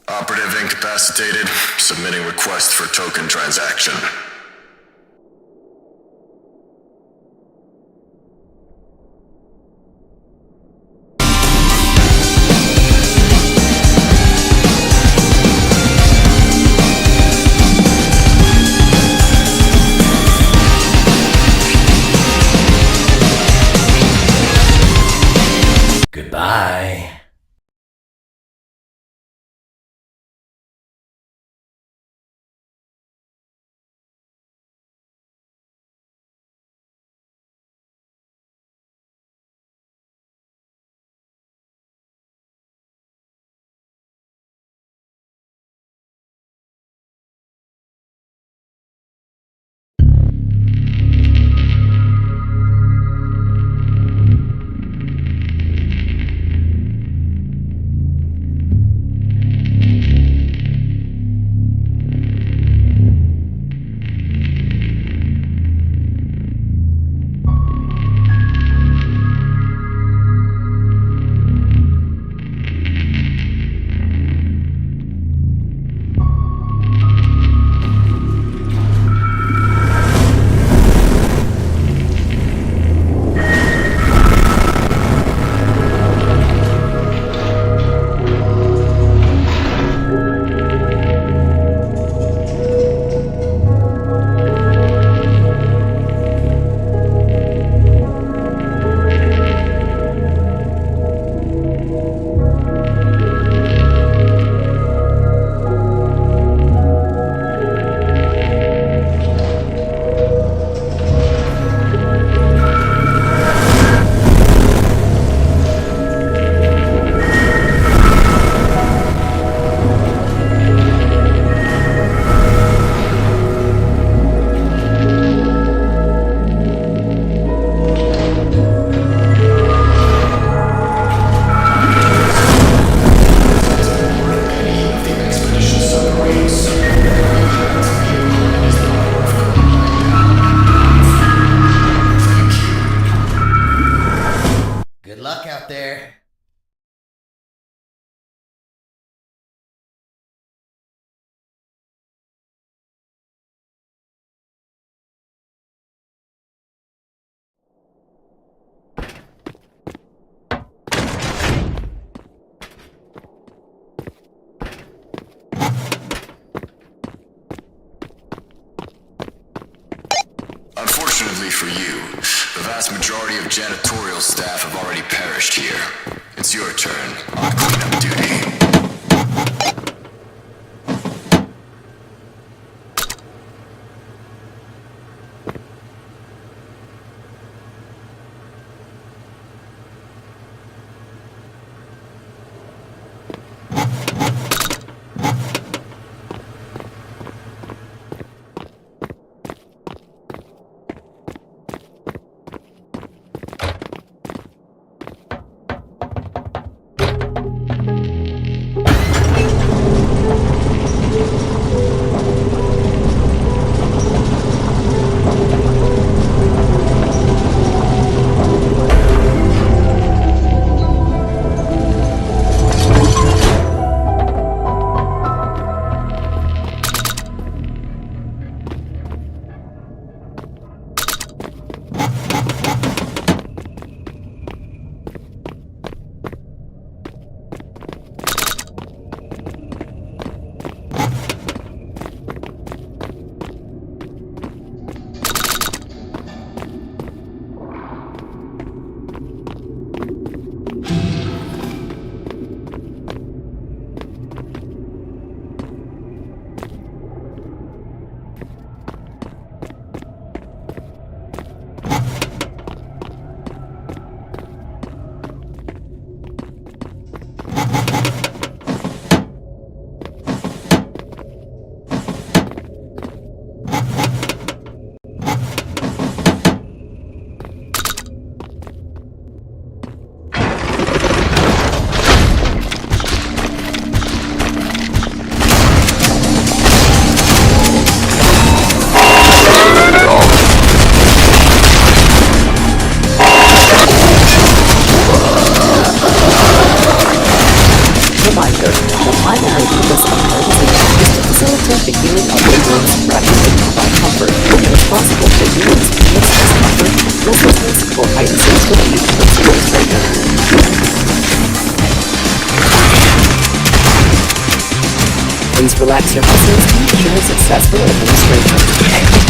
Operative incapacitated. Submitting request for token transaction. Goodbye. specifically for you. The vast majority of janitorial staff have already perished here. It's your turn on cleanup duty. Please relax your muscles and ensure successful administration.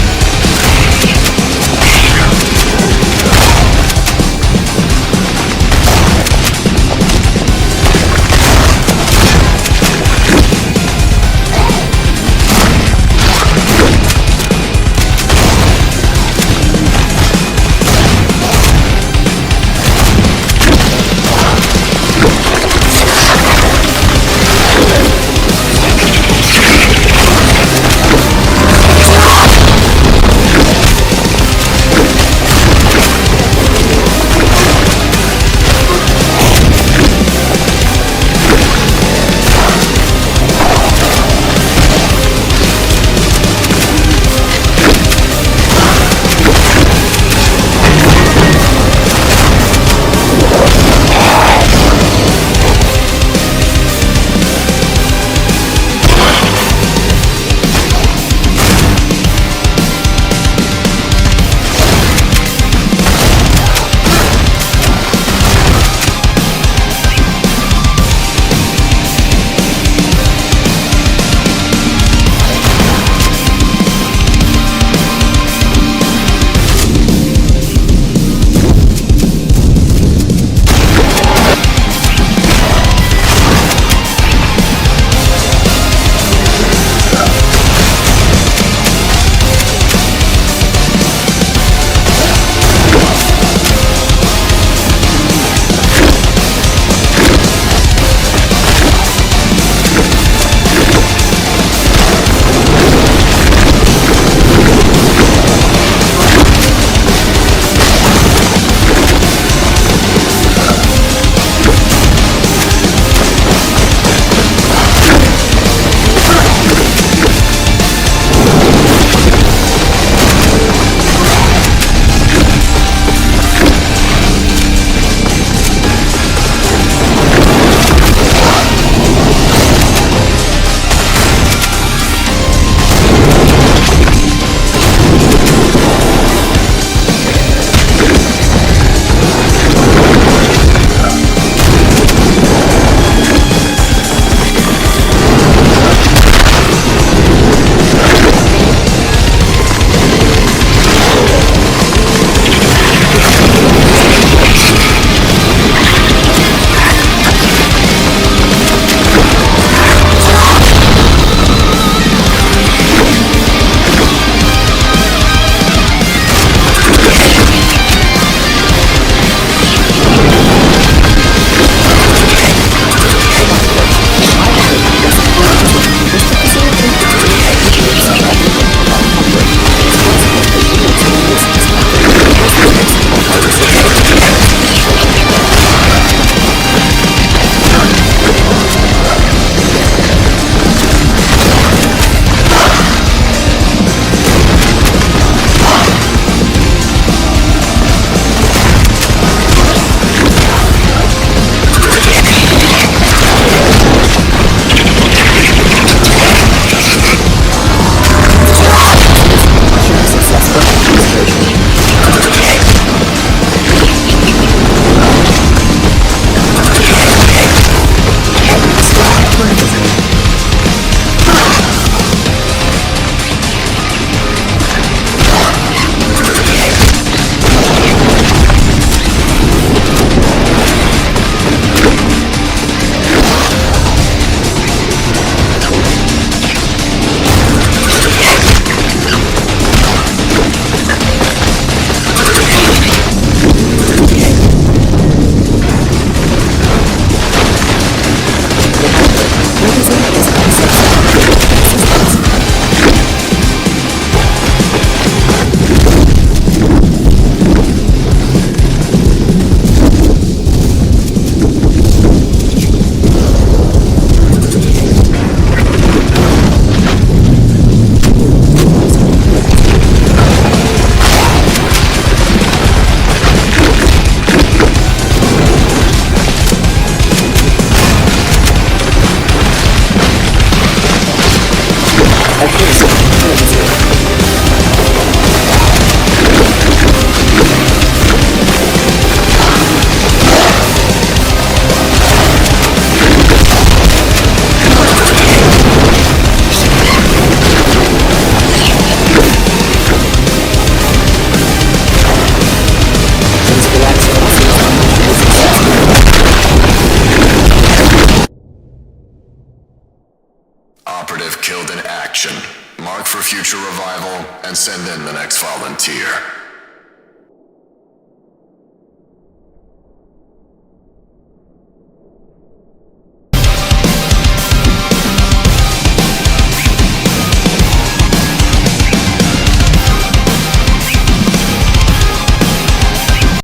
Operative killed in action. Mark for future revival and send in the next volunteer.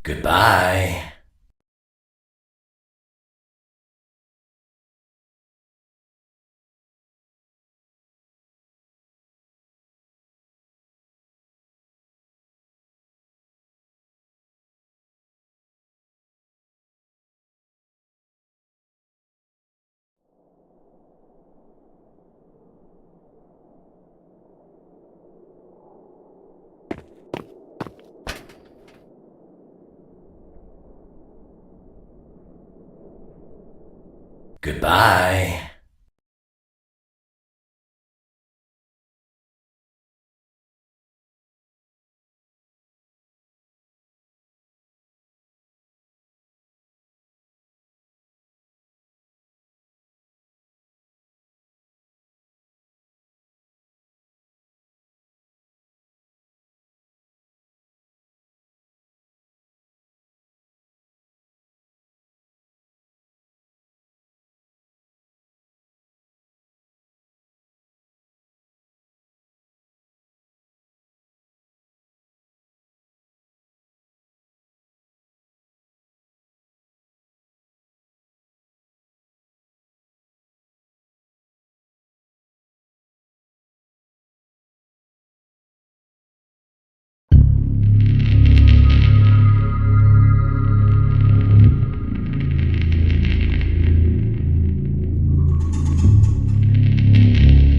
Goodbye. Goodbye.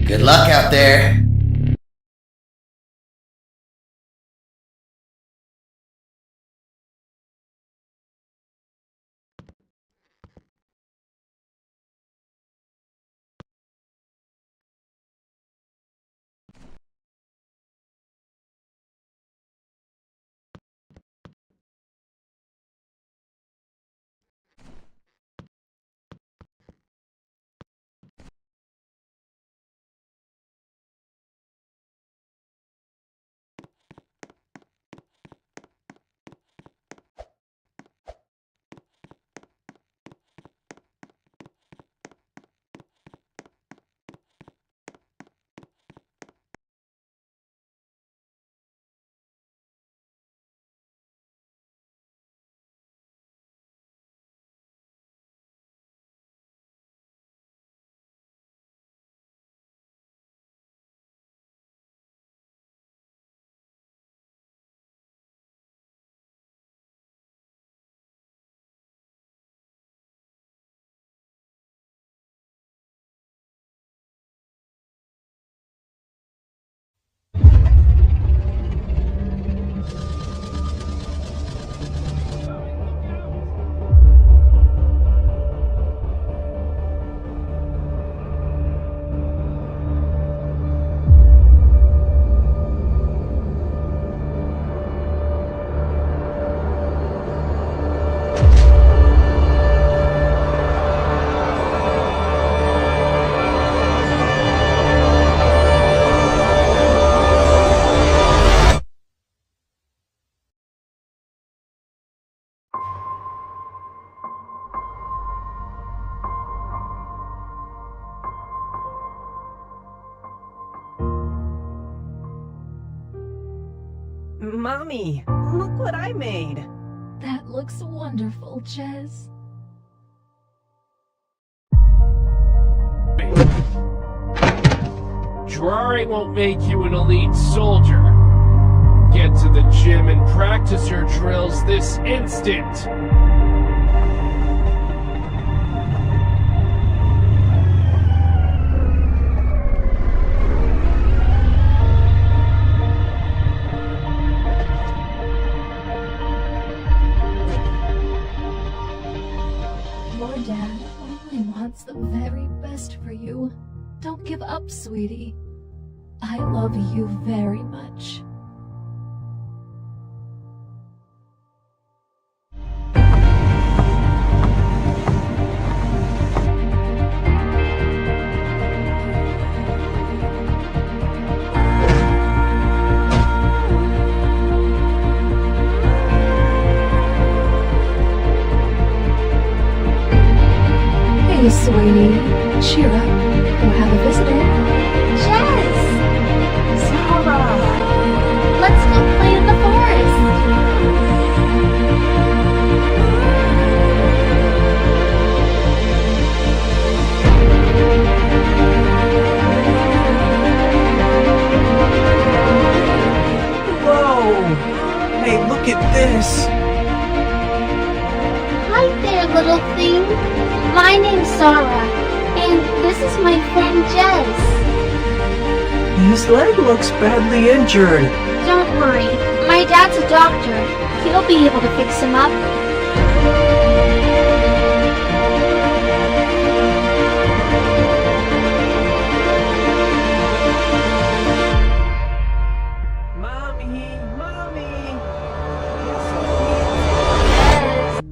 Good luck out there. Mommy, look what I made. That looks wonderful, Ches. Drawing won't make you an elite soldier. Get to the gym and practice your drills this instant. Your dad only wants the very best for you. Don't give up, sweetie. I love you very much. Hey, sweetie. Cheer up. We'll have a visitor. Jess! Zara! Let's go play in the forest. Whoa! Hey, look at this! Hi there, little thing. My name's Sarah, and this is my friend Jess. His leg looks badly injured. Don't worry, my dad's a doctor. He'll be able to fix him up.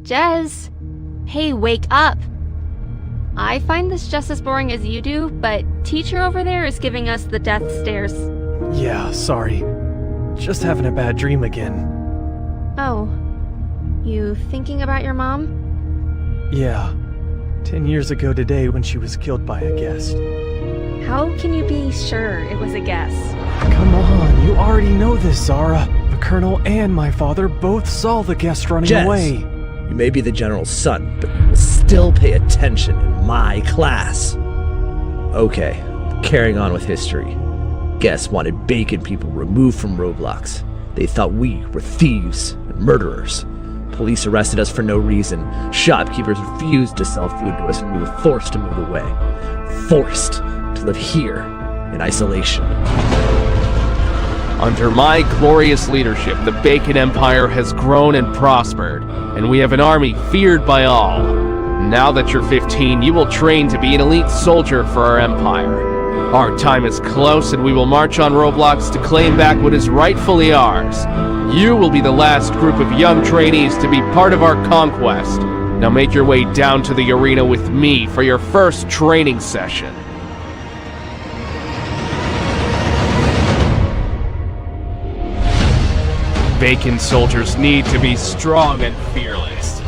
Jez! Hey, wake up! I find this just as boring as you do, but teacher over there is giving us the death stares. Yeah, sorry. Just having a bad dream again. Oh. You thinking about your mom? Yeah. 10 years ago today when she was killed by a guest. How can you be sure it was a guess? Come on, you already know this, Zara. The Colonel and my father both saw the guest running Jez, away. You may be the General's son, but you will still pay attention in my class. Okay, carrying on with history. Guests wanted bacon people removed from Roblox. They thought we were thieves and murderers. Police arrested us for no reason. Shopkeepers refused to sell food to us, and we were forced to move away. Forced to live here in isolation. Under my glorious leadership, the Bacon Empire has grown and prospered, and we have an army feared by all. Now that you're 15, you will train to be an elite soldier for our empire. Our time is close, and we will march on Roblox to claim back what is rightfully ours. You will be the last group of young trainees to be part of our conquest. Now make your way down to the arena with me for your first training session. Bacon soldiers need to be strong and fearless.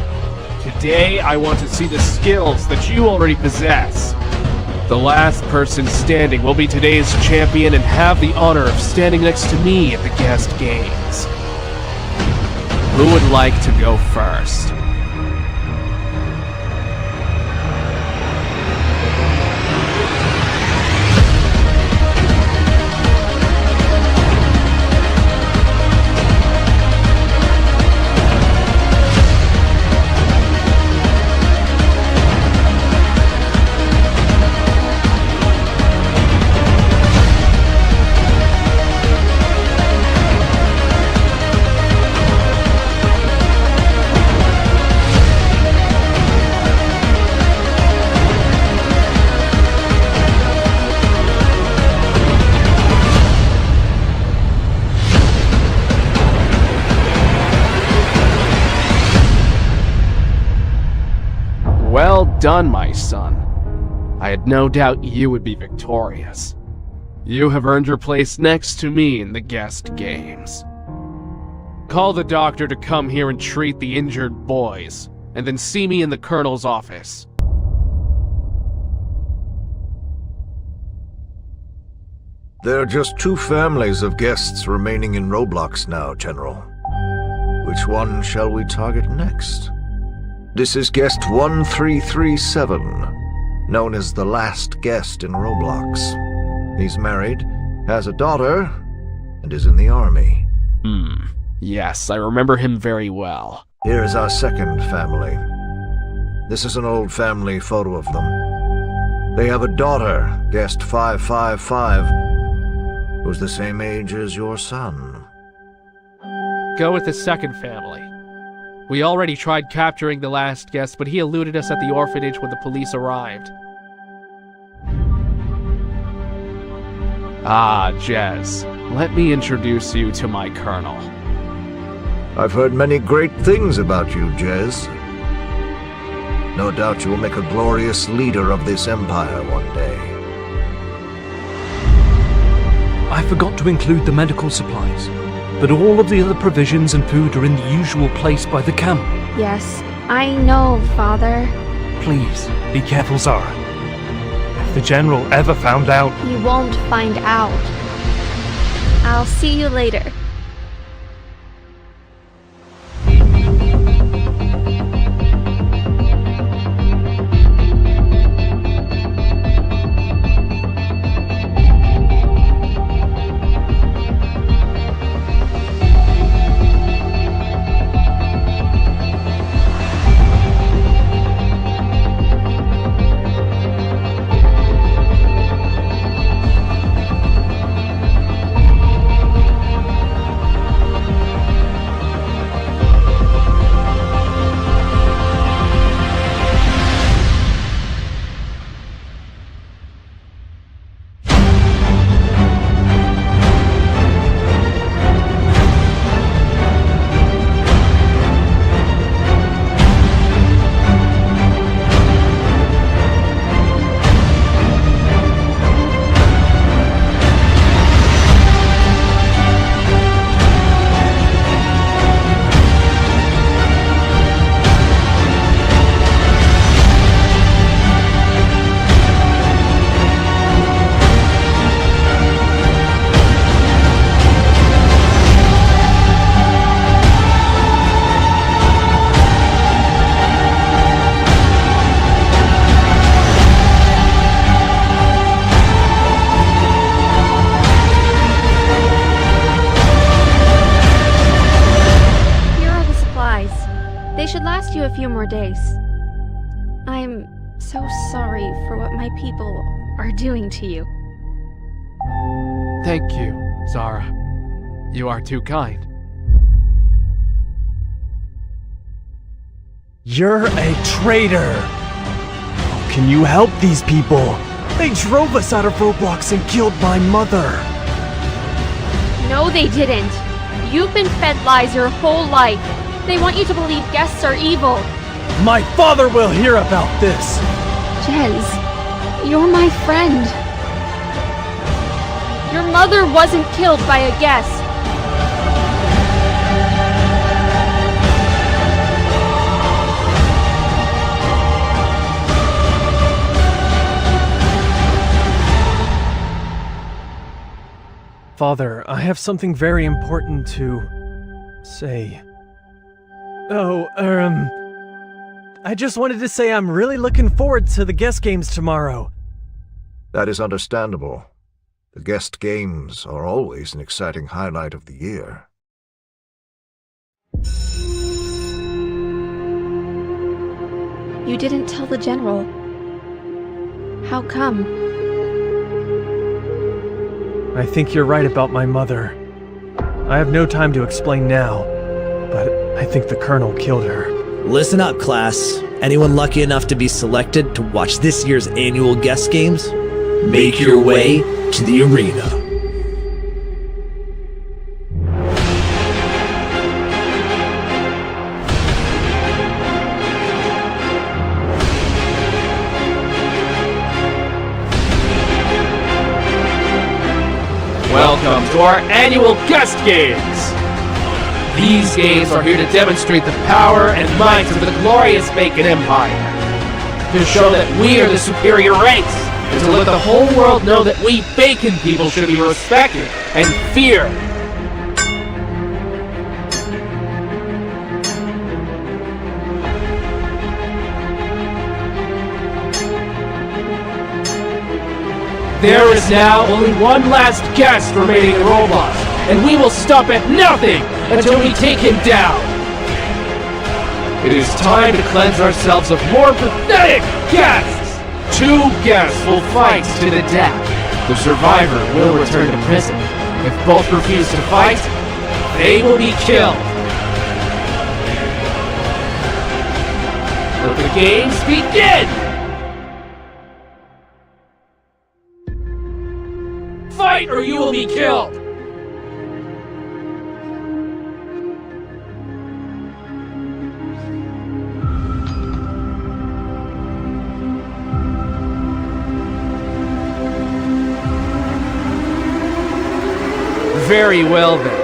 Today, I want to see the skills that you already possess. The last person standing will be today's champion and have the honor of standing next to me at the guest games. Who would like to go first? Well done, my son. I had no doubt you would be victorious. You have earned your place next to me in the guest games. Call the doctor to come here and treat the injured boys, and then see me in the Colonel's office. There are just 2 families of guests remaining in Roblox now, General. Which one shall we target next? This is guest 1337, known as the last guest in Roblox. He's married, has a daughter, and is in the army. Yes, I remember him very well. Here's our second family. This is an old family photo of them. They have a daughter, guest 555, who's the same age as your son. Go with the second family. We already tried capturing the last guest, but he eluded us at the orphanage when the police arrived. Ah, Jez. Let me introduce you to my colonel. I've heard many great things about you, Jez. No doubt you will make a glorious leader of this empire one day. I forgot to include the medical supplies, but all of the other provisions and food are in the usual place by the camp. Yes, I know, Father. Please, be careful, Zara. If the General ever found out... He won't find out. I'll see you later. They should last you a few more days. I'm so sorry for what my people are doing to you. Thank you, Zara. You are too kind. You're a traitor! How can you help these people? They drove us out of Roblox and killed my mother! No, they didn't. You've been fed lies your whole life. They want you to believe guests are evil. My father will hear about this! Jez, you're my friend. Your mother wasn't killed by a guest. Father, I have something very important to say. I just wanted to say I'm really looking forward to the guest games tomorrow. That is understandable. The guest games are always an exciting highlight of the year. You didn't tell the General. How come? I think you're right about my mother. I have no time to explain now, but I think the Colonel killed her. Listen up, class. Anyone lucky enough to be selected to watch this year's annual guest games? Make your way to the arena. Welcome to our annual guest games! These games are here to demonstrate the power and might of the glorious Bacon Empire. To show that we are the superior race, and to let the whole world know that we Bacon people should be respected and feared. There is now only one last guest remaining in Roblox, and we will stop at nothing until we take him down. It is time to cleanse ourselves of more pathetic guests. 2 guests will fight to the death. The survivor will return to prison. If both refuse to fight, they will be killed. Let the games begin! Fight or you will be killed! Very well then.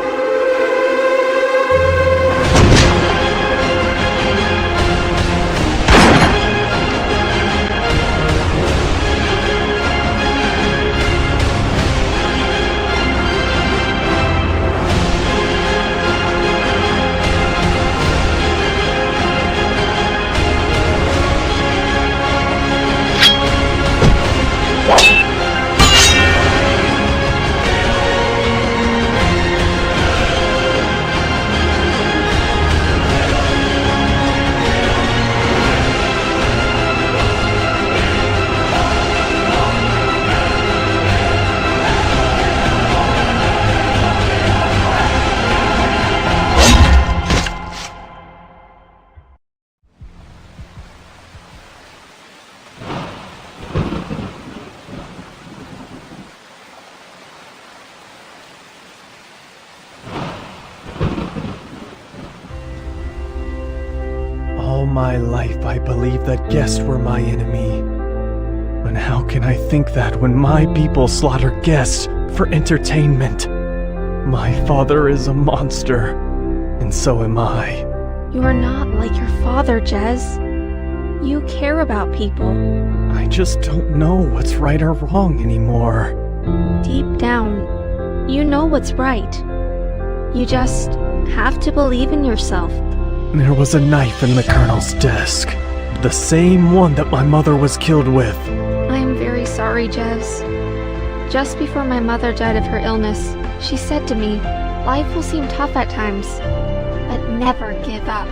my life I believed that guests were my enemy. But how can I think that when my people slaughter guests for entertainment? My father is a monster, and so am I. You are not like your father, Jez. You care about people. I just don't know what's right or wrong anymore. Deep down, you know what's right. You just have to believe in yourself. There was a knife in the Colonel's desk. The same one that my mother was killed with. I am very sorry, Jez. Just before my mother died of her illness, she said to me, life will seem tough at times, but never give up.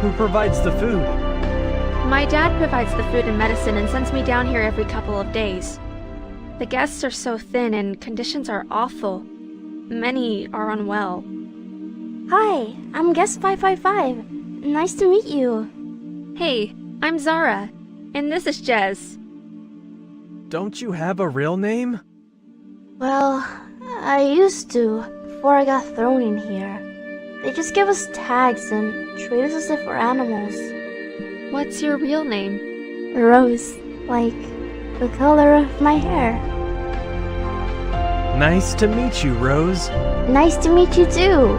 Who provides the food? My dad provides the food and medicine and sends me down here every couple of days. The guests are so thin and conditions are awful. Many are unwell. Hi, I'm Guest 555. Nice to meet you. Hey, I'm Zara, and this is Jez. Don't you have a real name? Well, I used to, before I got thrown in here. They just give us tags and treat us as if we're animals. What's your real name? Rose, like the color of my hair. Nice to meet you, Rose. Nice to meet you too.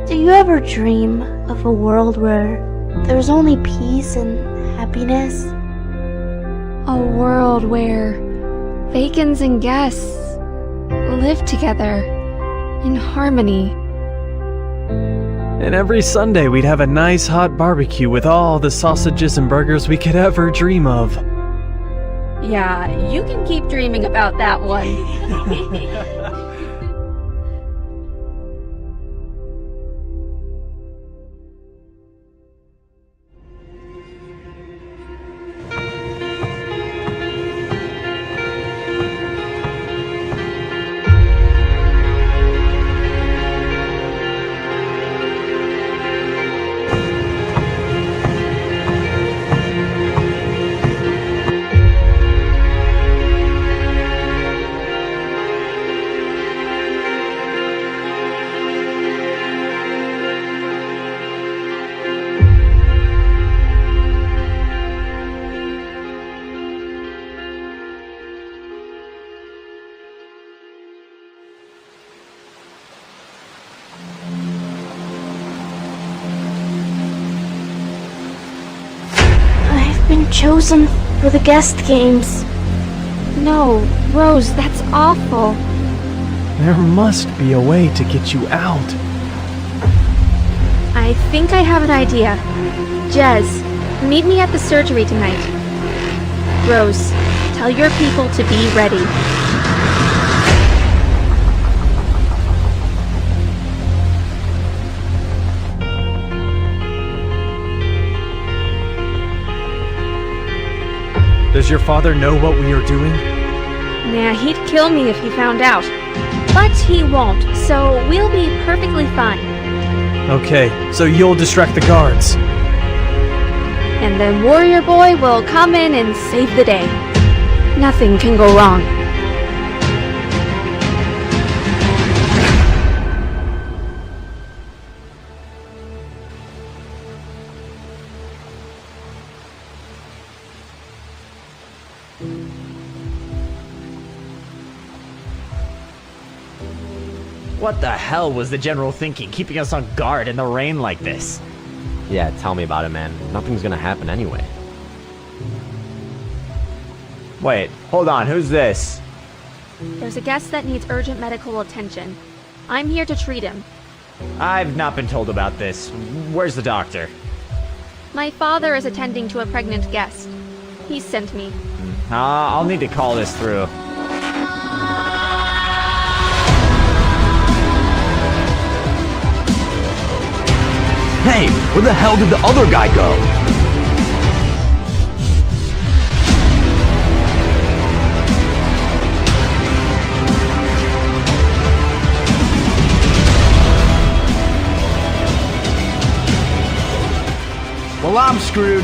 Do you ever dream of a world where there's only peace and happiness? A world where Bacons and guests live together in harmony. And every Sunday we'd have a nice hot barbecue with all the sausages and burgers we could ever dream of. Yeah, you can keep dreaming about that one. Been chosen for the guest games. No, Rose, that's awful. There must be a way to get you out. I think I have an idea. Jez, meet me at the surgery tonight. Rose, tell your people to be ready. Does your father know what we are doing? Nah, he'd kill me if he found out. But he won't, so we'll be perfectly fine. Okay, so you'll distract the guards. And then Warrior Boy will come in and save the day. Nothing can go wrong. What the hell was the General thinking, keeping us on guard in the rain like this? Yeah, tell me about it, man. Nothing's gonna happen anyway. Wait, hold on, who's this? There's a guest that needs urgent medical attention. I'm here to treat him. I've not been told about this. Where's the doctor? My father is attending to a pregnant guest. He sent me. I'll need to call this through. Hey, where the hell did the other guy go? Well, I'm screwed.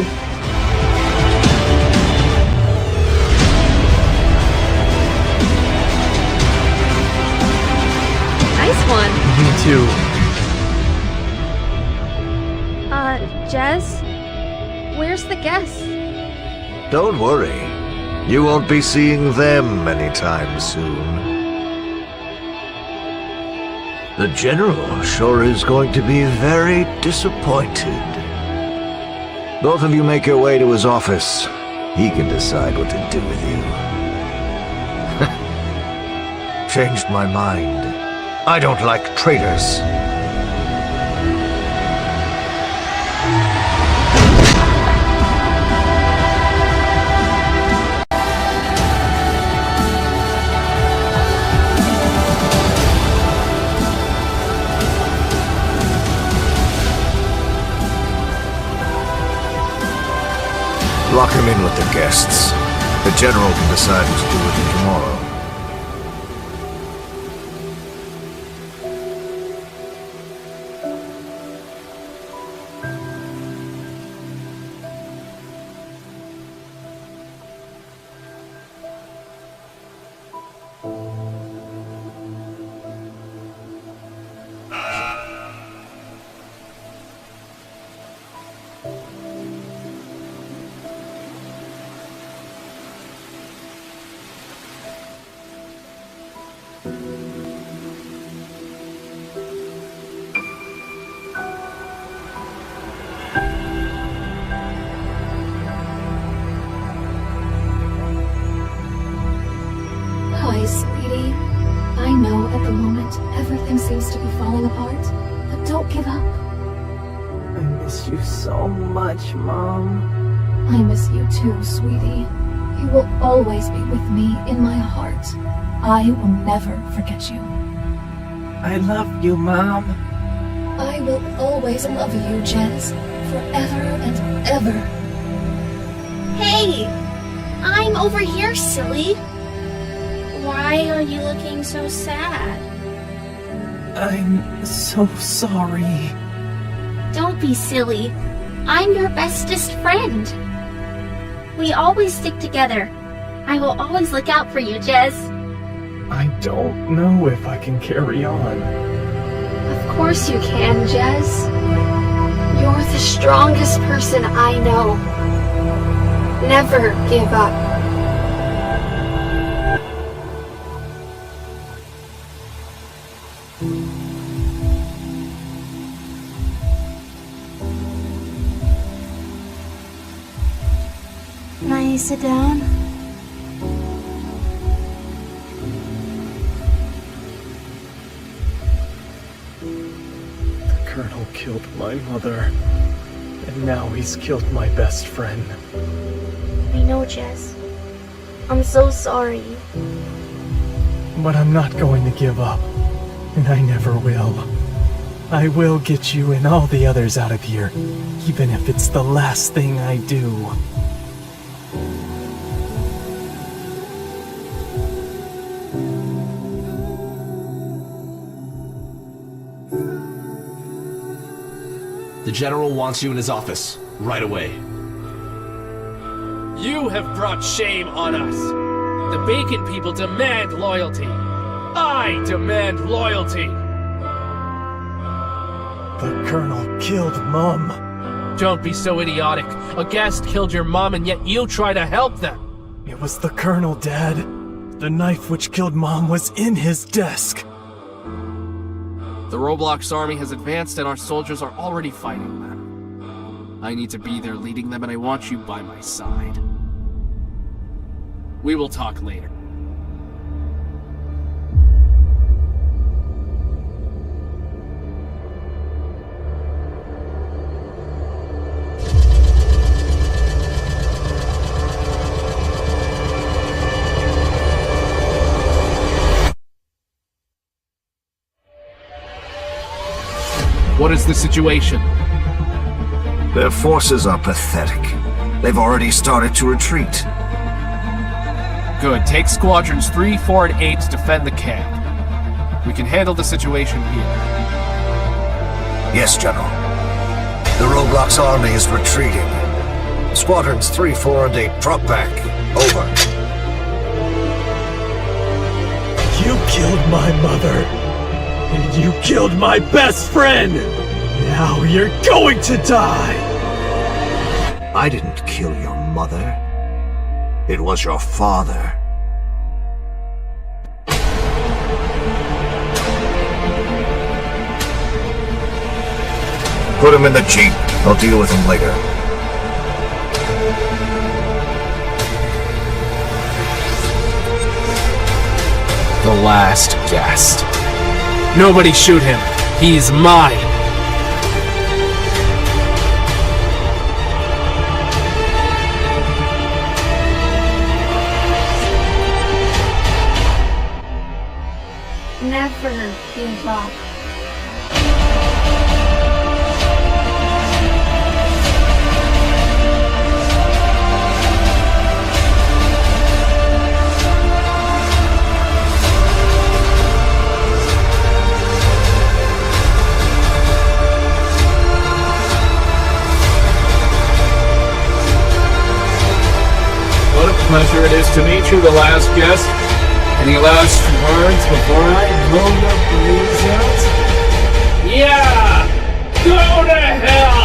Nice one. Me too. Jez? Where's the guest? Don't worry. You won't be seeing them anytime soon. The General sure is going to be very disappointed. Both of you make your way to his office. He can decide what to do with you. Changed my mind. I don't like traitors. Lock him in with the guests. The General can decide what to do with him tomorrow. Hi, sweetie. I know at the moment everything seems to be falling apart, but don't give up. I miss you so much, Mom. I miss you too, sweetie. You will always be with me in my heart. I will never forget you. I love you, Mom. I will always love you, Jez, forever and ever. Hey! I'm over here, silly. Why are you looking so sad? I'm so sorry. Don't be silly. I'm your bestest friend. We always stick together. I will always look out for you, Jez. I don't know if I can carry on. Of course you can, Jez. You're the strongest person I know. Never give up. Can I sit down? The Colonel killed my mother, and now he's killed my best friend. I know, Jez. I'm so sorry. But I'm not going to give up, and I never will. I will get you and all the others out of here, even if it's the last thing I do. The General wants you in his office, right away. You have brought shame on us. The Bacon people demand loyalty. I demand loyalty. The Colonel killed Mom. Don't be so idiotic. A guest killed your mom and yet you try to help them. It was the Colonel, Dad. The knife which killed Mom was in his desk. The Roblox army has advanced and our soldiers are already fighting them. I need to be there leading them, and I want you by my side. We will talk later. What is the situation? Their forces are pathetic. They've already started to retreat. Good. Take squadrons 3, 4, and 8 to defend the camp. We can handle the situation here. Yes, General. The Roblox army is retreating. Squadrons 3, 4, and 8, drop back. Over. You killed my mother. And you killed my best friend! Now you're going to die! I didn't kill your mother. It was your father. Put him in the Jeep. I'll deal with him later. The last guest. Nobody shoot him. He's mine. Never give up. What a pleasure it is to meet you, the last guest. Any last words before I blow the breeze out? Yeah! Go to hell!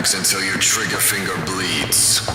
tags until your trigger finger bleeds.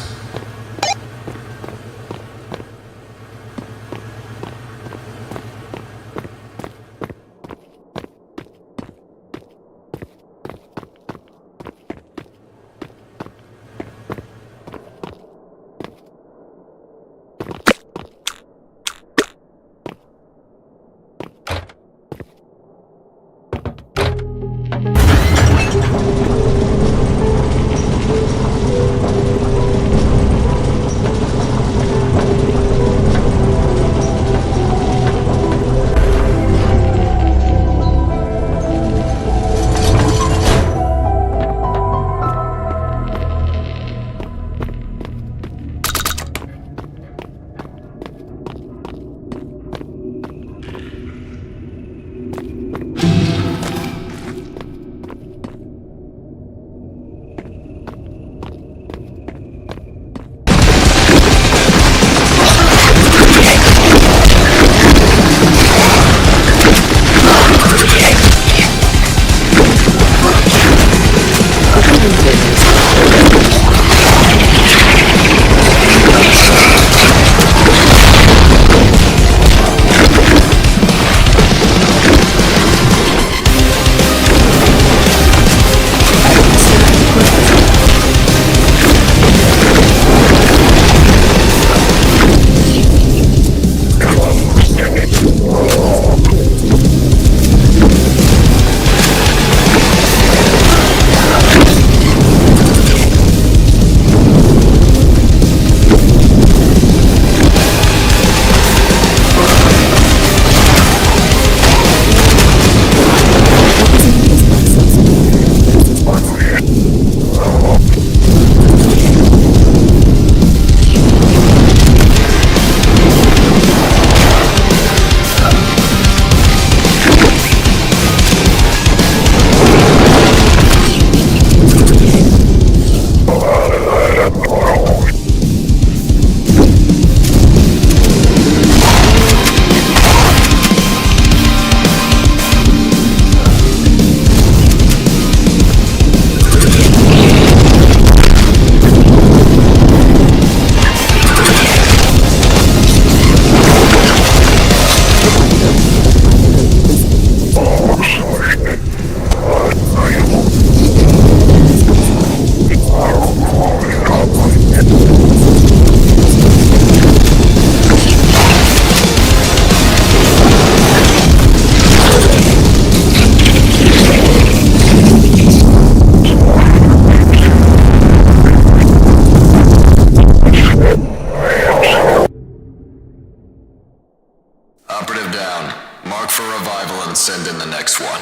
Operative down. Mark for revival and send in the next one.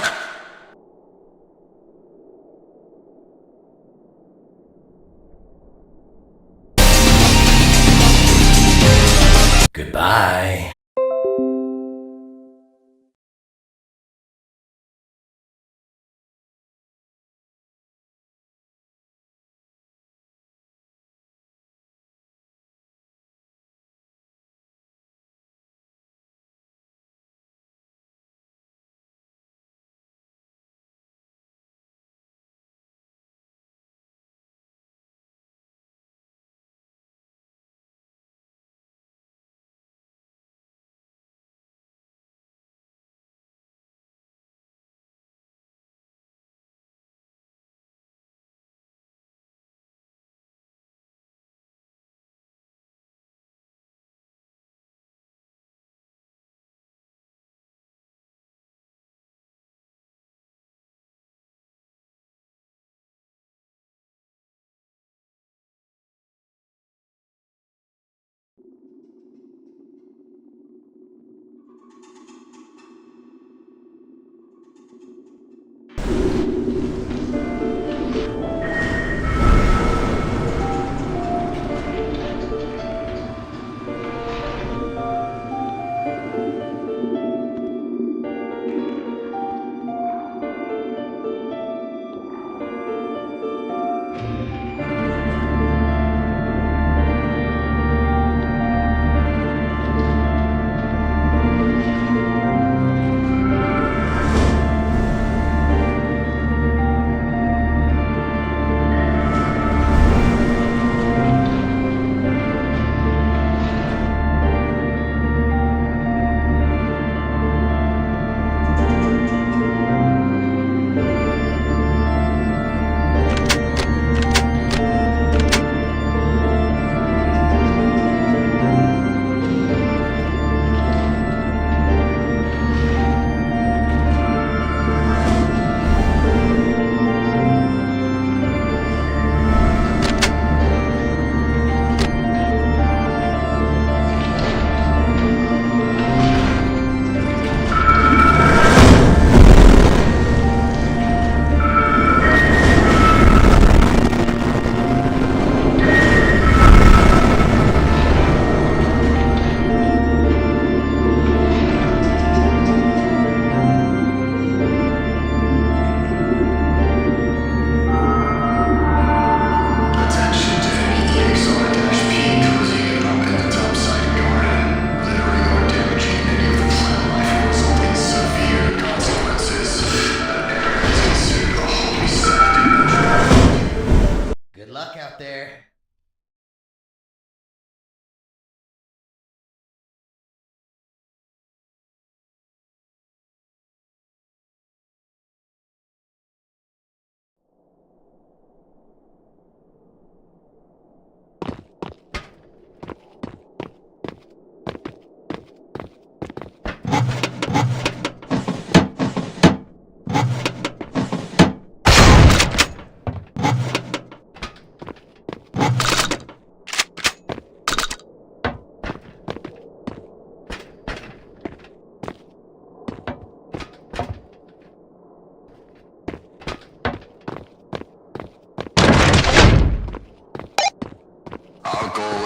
Goodbye.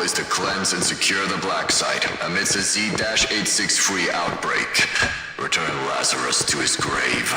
is to cleanse and secure the black site amidst a Z-86 free outbreak. Return Lazarus to his grave.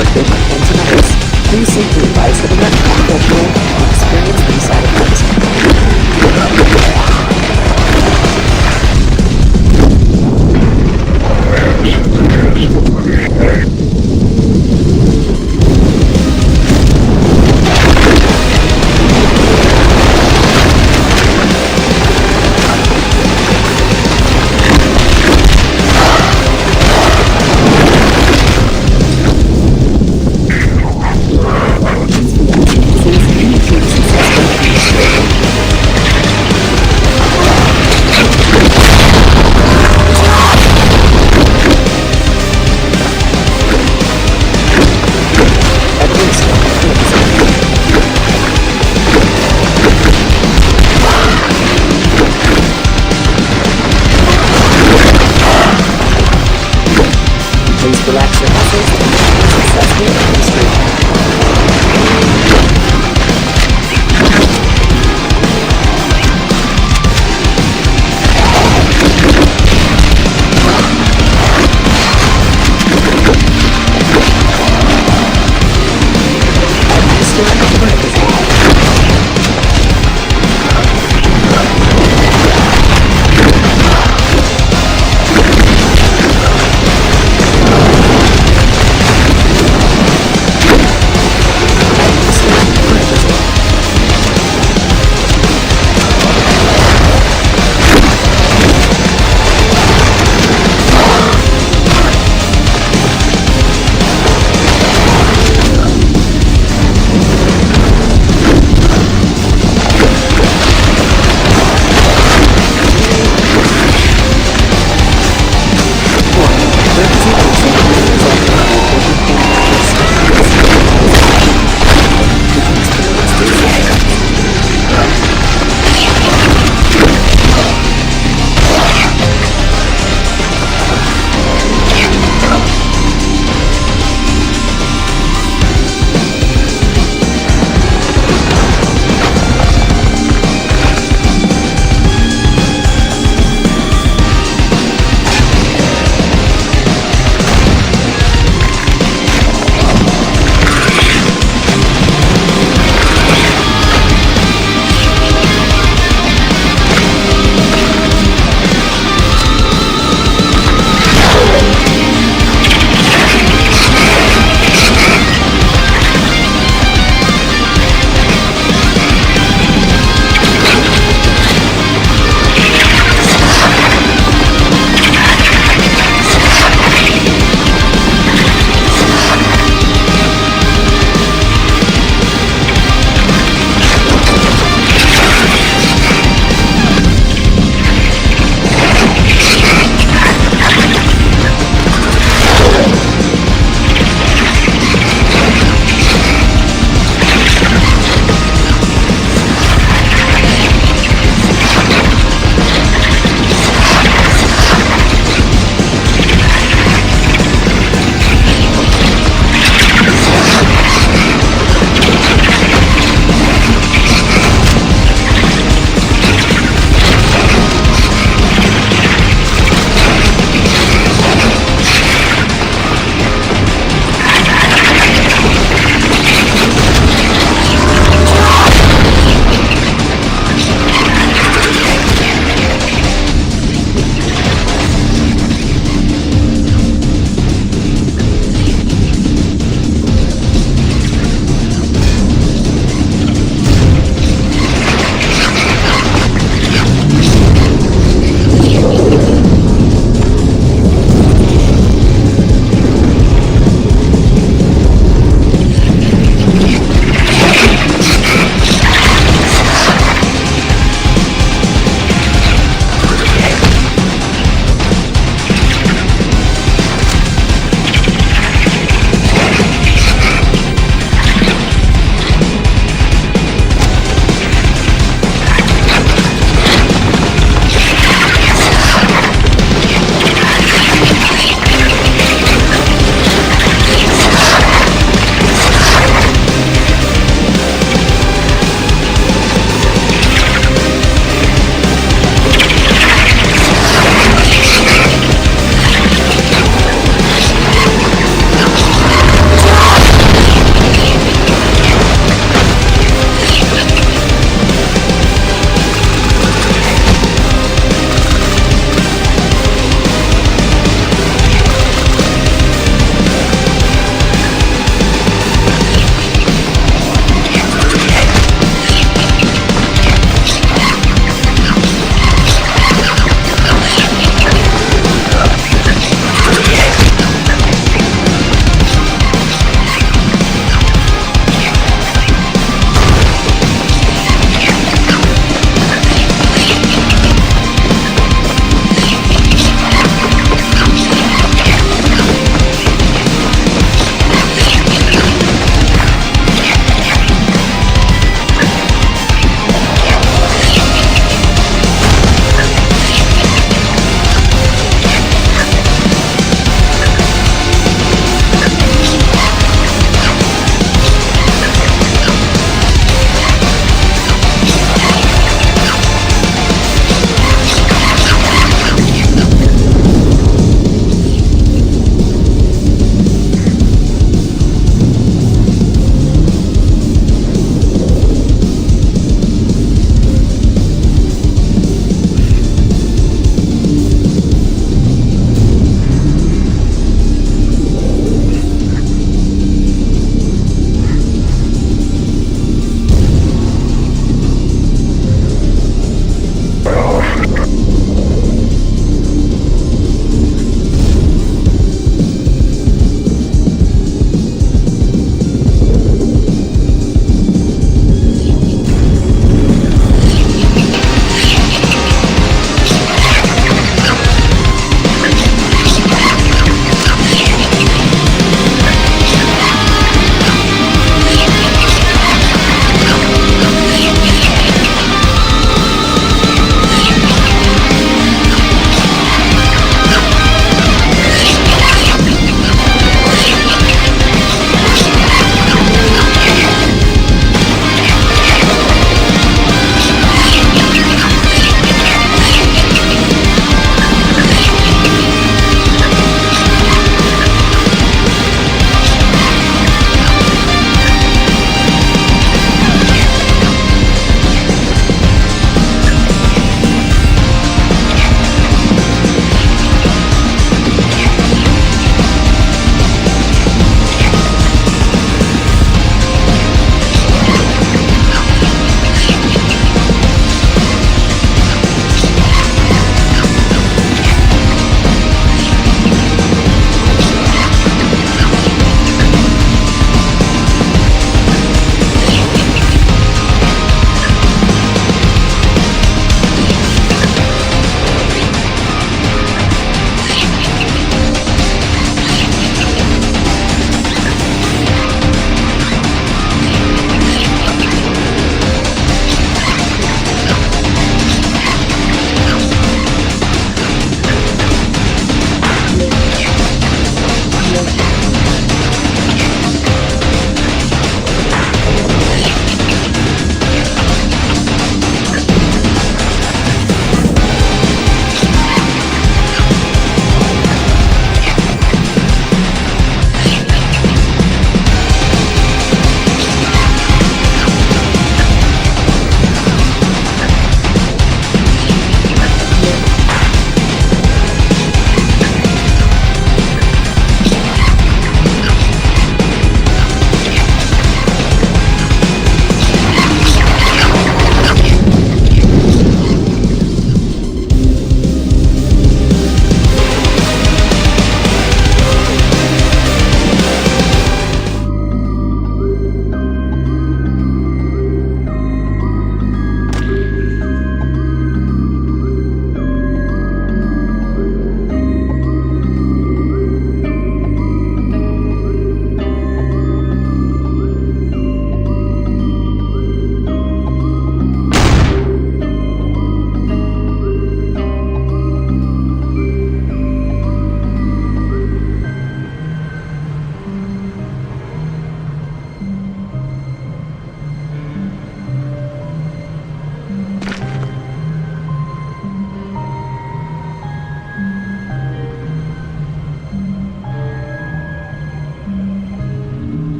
for treatment and genetics. Please seek the advice of a medical professional who experience these side effects. Please relax your muscles and successful administration.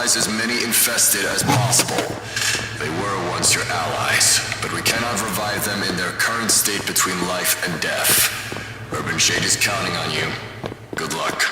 neutralize as many infested as possible. They were once your allies, but we cannot revive them in their current state between life and death. Urban Shade is counting on you. Good luck.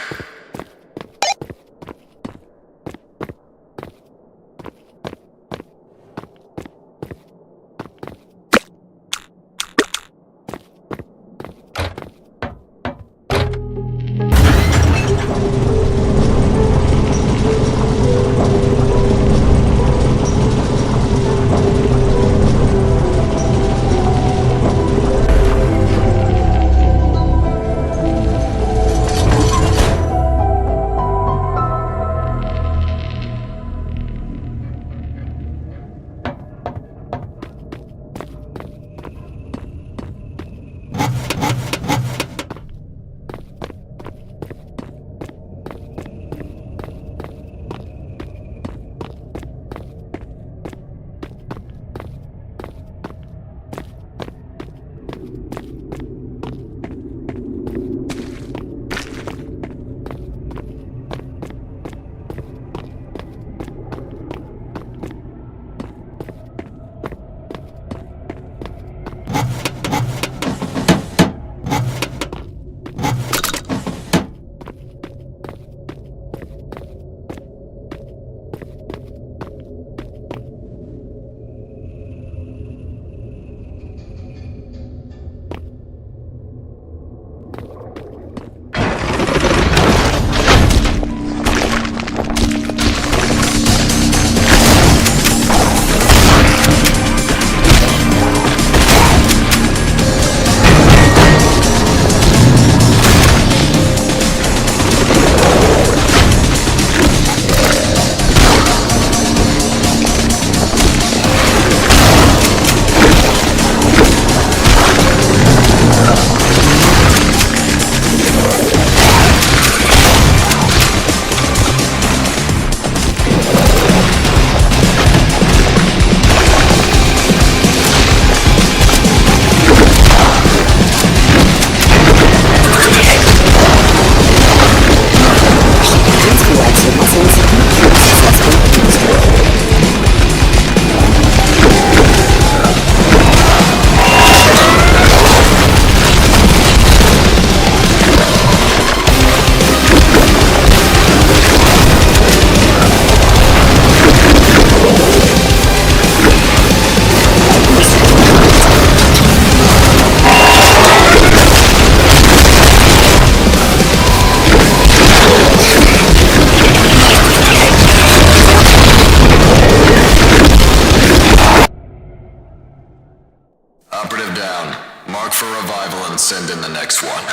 Operative down. Mark for revival and send in the next one.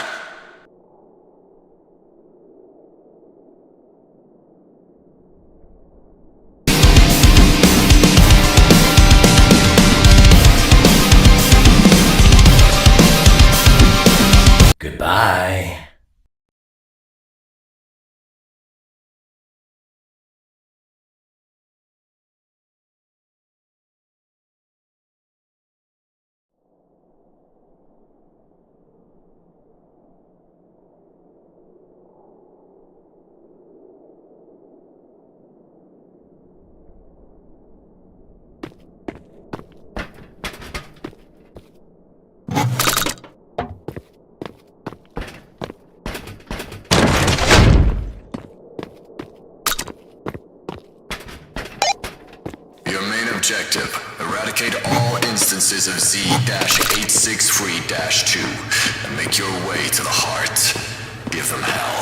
Goodbye. Objective: eradicate all instances of Z-86-3-2 and make your way to the heart. Give them hell.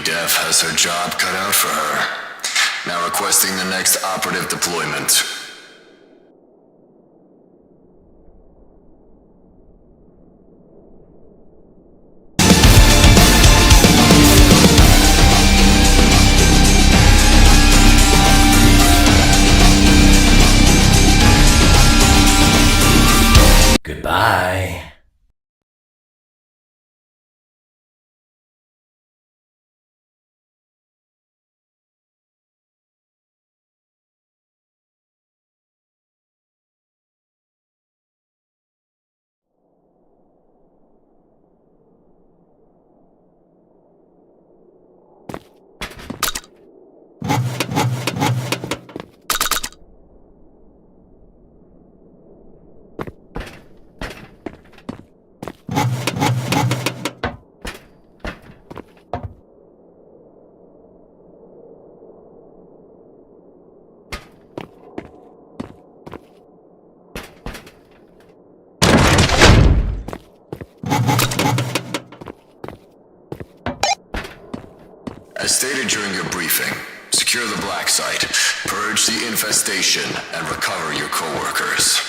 Dev has her job cut out for her. Now requesting the next operative deployment. Goodbye. As stated during your briefing, secure the black site, purge the infestation, and recover your co-workers.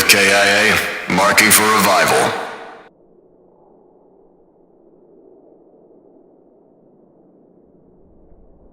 KIA, marking for revival.